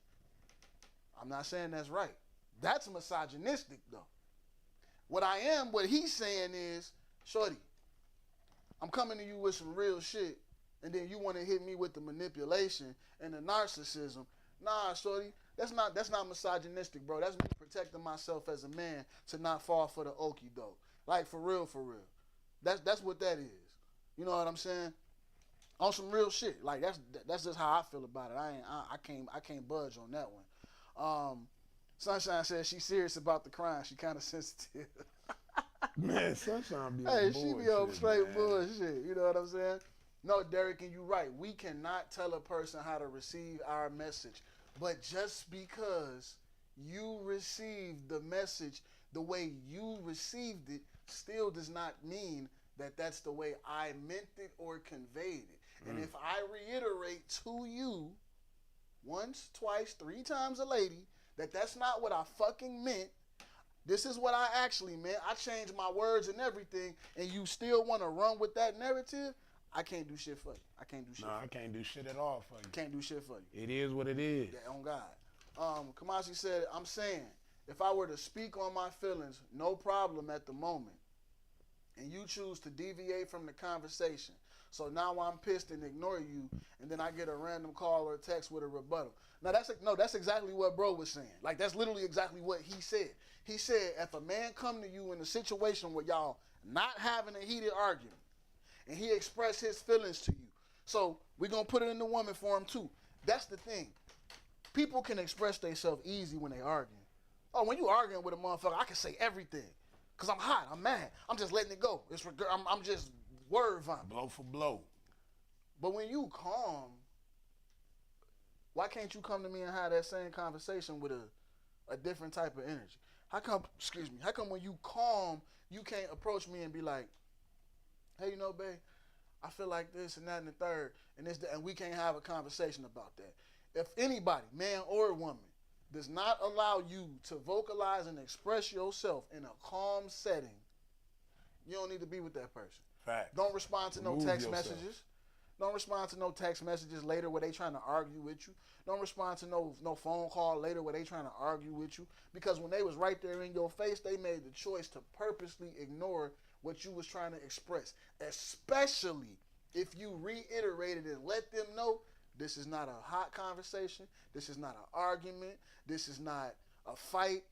I'm not saying that's right. That's misogynistic, though. What he's saying is, shorty, I'm coming to you with some real shit, and then you want to hit me with the manipulation and the narcissism. Nah, shorty, that's not misogynistic, bro. That's me protecting myself as a man to not fall for the okie doke. Like, for real, for real. That's what that is. You know what I'm saying? On some real shit. Like, that's just how I feel about it. I can't budge on that one. Sunshine says she's serious about the crime. She kind of sensitive. Man, Sunshine be on hey, bullshit, she be on straight man. bullshit. You know what I'm saying? No, Derek, and you right. We cannot tell a person how to receive our message. But just because you received the message the way you received it still does not mean that that's the way I meant it or conveyed it. And if I reiterate to you once, twice, 3 times a lady that that's not what I fucking meant, this is what I actually meant, I changed my words and everything, and you still want to run with that narrative, I can't do shit for you. I can't do shit for you. I can't do shit at all for you. Can't do shit for you. It is what it is. Yeah, on God. Kamasi said, I'm saying, if I were to speak on my feelings, no problem at the moment, and you choose to deviate from the conversation, so now I'm pissed and ignore you, and then I get a random call or a text with a rebuttal. Now, that's exactly what bro was saying. Like, that's literally exactly what he said. He said, if a man come to you in a situation where y'all not having a heated argument, and he expressed his feelings to you. So we're going to put it in the woman form too. That's the thing. People can express themselves easy when they arguing. Oh, when you arguing with a motherfucker, I can say everything. Because I'm hot, I'm mad. I'm just letting it go. I'm just word vomit. Blow for blow. But when you calm, why can't you come to me and have that same conversation with a different type of energy? How come when you calm, you can't approach me and be like, hey, you know, babe, I feel like this and that and the third, and we can't have a conversation about that. If anybody, man or woman, does not allow you to vocalize and express yourself in a calm setting, you don't need to be with that person. Fact. Don't respond to no Remove text yourself. messages. Don't respond to no text messages later where they trying to argue with you. Don't respond to no phone call later where they trying to argue with you. Because when they was right there in your face, they made the choice to purposely ignore what you was trying to express. Especially if you reiterated and let them know this is not a hot conversation. This is not an argument. This is not a fight.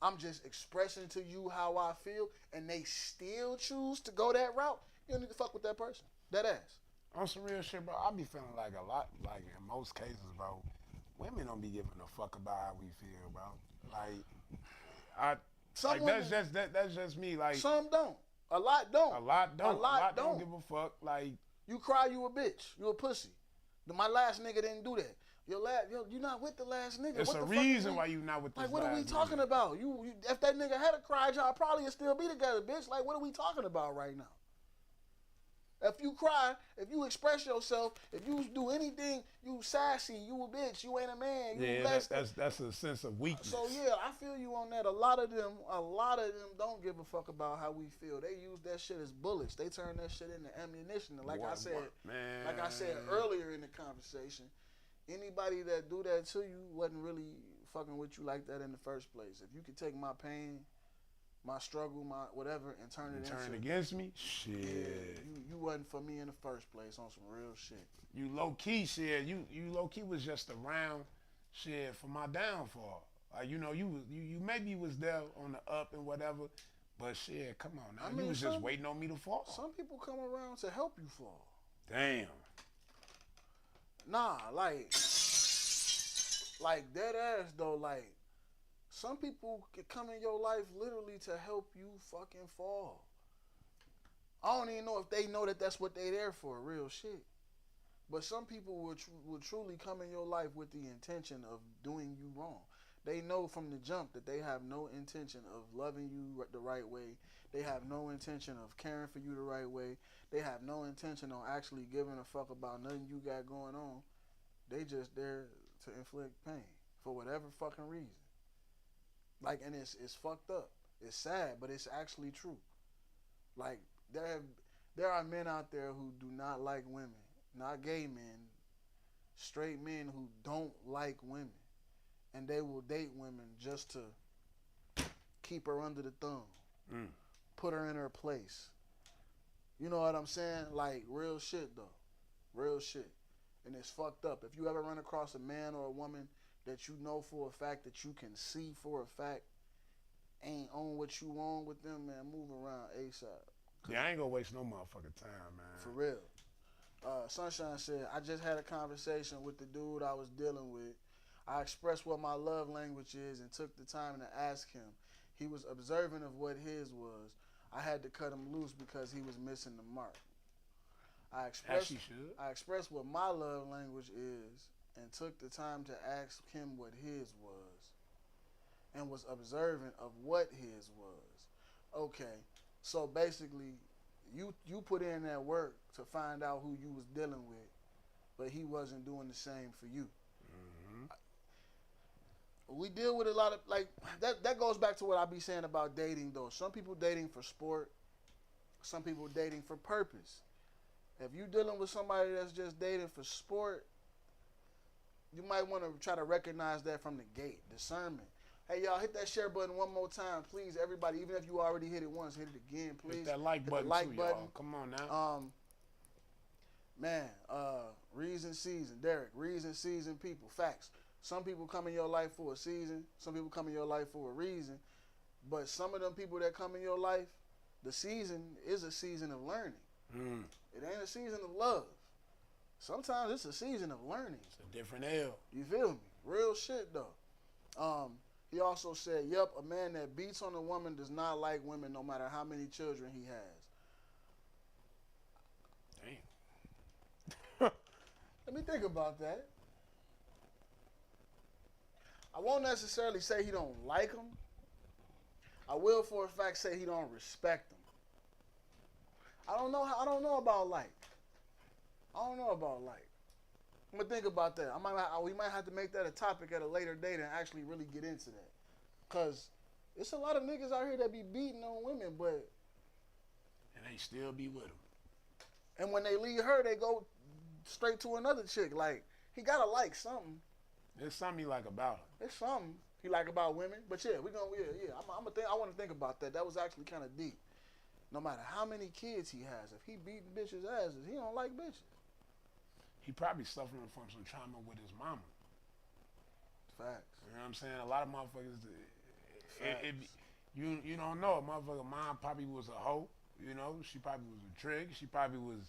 I'm just expressing to you how I feel, and they still choose to go that route. You don't need to fuck with that person. That ass. On some real shit, bro, I be feeling like a lot, like in most cases, bro, women don't be giving a fuck about how we feel, bro. That's just me. Like, some don't. A lot don't. A lot don't. A lot don't. Give a fuck. Like, you cry, you a bitch. You a pussy. My last nigga didn't do that. You not with the last nigga. It's what a the fuck reason why you not with this. Like, what are we last talking nigga? about? You if that nigga had a cry, y'all probably would still be together, bitch. Like, what are we talking about right now? If you cry, if you express yourself, if you do anything, you sassy, you a bitch, you ain't a man, you less. That's a sense of weakness. So yeah, I feel you on that. A lot of them don't give a fuck about how we feel. They use that shit as bullets. They turn that shit into ammunition. And like I said earlier in the conversation, anybody that do that to you wasn't really fucking with you like that in the first place. If you could take my pain, my struggle, my whatever, and turn it against me, shit. Yeah, you wasn't for me in the first place on some real shit. You low key shit. You low key was just around shit for my downfall. Like, you know, you maybe was there on the up and whatever, but shit, come on now. You was just waiting on me to fall. Some people come around to help you fall. Damn. Nah, like dead ass though, like. Some people can come in your life literally to help you fucking fall. I don't even know if they know that that's what they there for, real shit. But some people will truly come in your life with the intention of doing you wrong. They know from the jump that they have no intention of loving you the right way. They have no intention of caring for you the right way. They have no intention on actually giving a fuck about nothing you got going on. They just there to inflict pain for whatever fucking reason. Like, and it's fucked up. It's sad, but it's actually true. Like, there are men out there who do not like women. Not gay men. Straight men who don't like women. And they will date women just to keep her under the thumb. Put her in her place. You know what I'm saying? Like, real shit, though. Real shit. And it's fucked up. If you ever run across a man or a woman that you know for a fact, that you can see for a fact, ain't on what you on with them, man, move around ASAP. Yeah, I ain't gonna waste no motherfucking time, man. For real. Sunshine said, I just had a conversation with the dude I was dealing with. I expressed what my love language is and took the time to ask him. He was observant of what his was. I had to cut him loose because he was missing the mark. I expressed what my love language is and took the time to ask him what his was and was observant of what his was. Okay, so basically you put in that work to find out who you was dealing with, but he wasn't doing the same for you. We deal with a lot of, like, that goes back to what I be saying about dating, though. Some people dating for sport, some people dating for purpose. If you dealing with somebody that's just dating for sport, you might want to try to recognize that from the gate. Discernment. Hey, y'all, hit that share button one more time, please. Everybody, even if you already hit it once, hit it again, please. Hit that like button, y'all. Come on now. Reason season. Derek, reason season people. Facts. Some people come in your life for a season. Some people come in your life for a reason. But some of them people that come in your life, the season is a season of learning. Mm. It ain't a season of love. Sometimes it's a season of learning. It's a different L. You feel me? Real shit though. He also said, "Yep, a man that beats on a woman does not like women, no matter how many children he has." Damn. Let me think about that. I won't necessarily say he don't like them. I will, for a fact, say he don't respect them. I don't know about like. I don't know about like. I'm gonna think about that. We might have to make that a topic at a later date and actually really get into that, cause it's a lot of niggas out here that be beating on women, but And they still be with him. and when they leave her, they go straight to another chick. Like, he gotta like something. There's something you like about him. There's something he like about women. But yeah, I want to think about that. That was actually kind of deep. No matter how many kids he has, if he beating bitches' asses, he don't like bitches. He probably suffering from some trauma with his mama. Facts. You know what I'm saying? A lot of motherfuckers, you don't know. A motherfucker mom probably was a hoe. You know, she probably was a trick. She probably was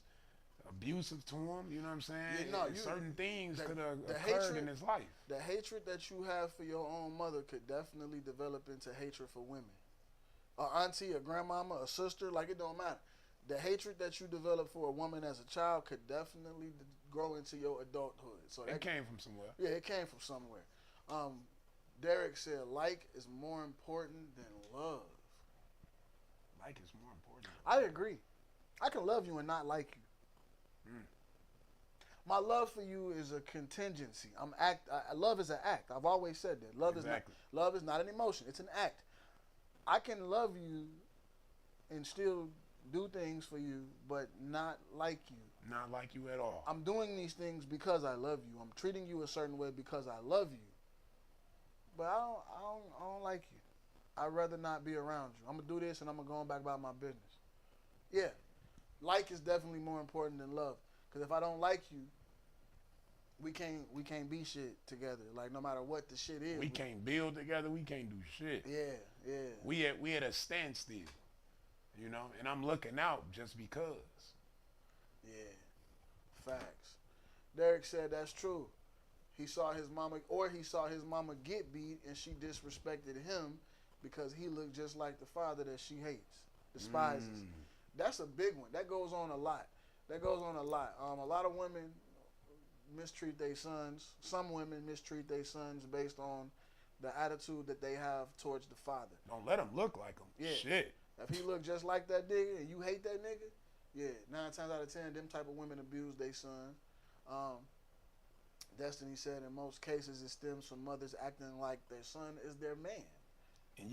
abusive to him. You know what I'm saying? Yeah, no, certain things could have the occurred hatred- in his life. The hatred that you have for your own mother could definitely develop into hatred for women. A auntie, a grandmama, a sister, like, it don't matter. The hatred that you develop for a woman as a child could definitely grow into your adulthood. So It came from somewhere. Yeah, it came from somewhere. Derek said, like is more important than love. Like is more important. I agree. I can love you and not like you. My love for you is a contingency. Love is an act. I've always said that. Love is not an emotion. It's an act. I can love you and still do things for you, but not like you. Not like you at all. I'm doing these things because I love you. I'm treating you a certain way because I love you. But I don't like you. I'd rather not be around you. I'm gonna do this and I'm gonna go on back about my business. Yeah, like is definitely more important than love. Cause if I don't like you, we can't be shit together. Like, no matter what the shit is, we can't build together. We can't do shit. Yeah. We at a standstill. You know, and I'm looking out just because. Yeah, facts. Derek said that's true. He saw his mama get beat, and she disrespected him because he looked just like the father that she hates, despises. That's a big one. That goes on a lot. A lot of women mistreat their sons. Some women mistreat their sons based on the attitude that they have towards the father. Don't let him look like him. Yeah. Shit. If he look just like that nigga and you hate that nigga, yeah, 9 times out of 10, them type of women abuse their sons. Destiny said in most cases it stems from mothers acting like their son is their man. And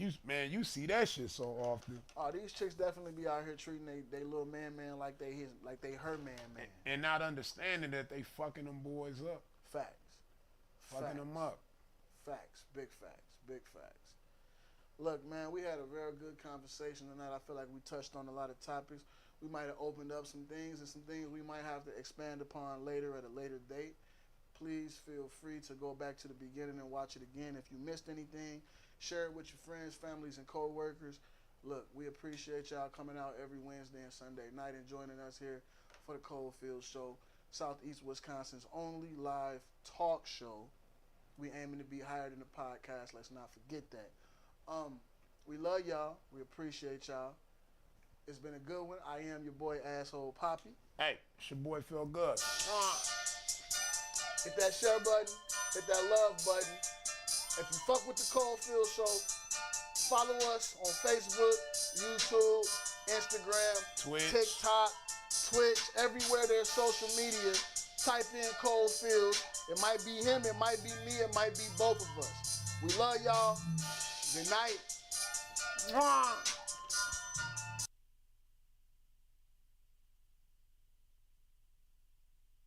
you see that shit so often. Oh, these chicks definitely be out here treating they little man like they her man. And not understanding that they fucking them boys up. Facts. Fucking them up. Facts. Big facts. Look, man, we had a very good conversation tonight. I feel like we touched on a lot of topics. We might have opened up some things and some things we might have to expand upon later at a later date. Please feel free to go back to the beginning and watch it again. If you missed anything, share it with your friends, families, and co-workers. Look, we appreciate y'all coming out every Wednesday and Sunday night and joining us here for the Coldfield Show, Southeast Wisconsin's only live talk show. We aiming to be higher than the podcast. Let's not forget that. We love y'all. We appreciate y'all. It's been a good one. I am your boy, Asshole Poppy. Hey, it's your boy Feel Good. Hit that share button. Hit that love button. If you fuck with the Coldfield Show, follow us on Facebook, YouTube, Instagram, Twitch, TikTok, Twitch, everywhere there's social media. Type in Coldfield. It might be him, it might be me, it might be both of us. We love y'all. Good night.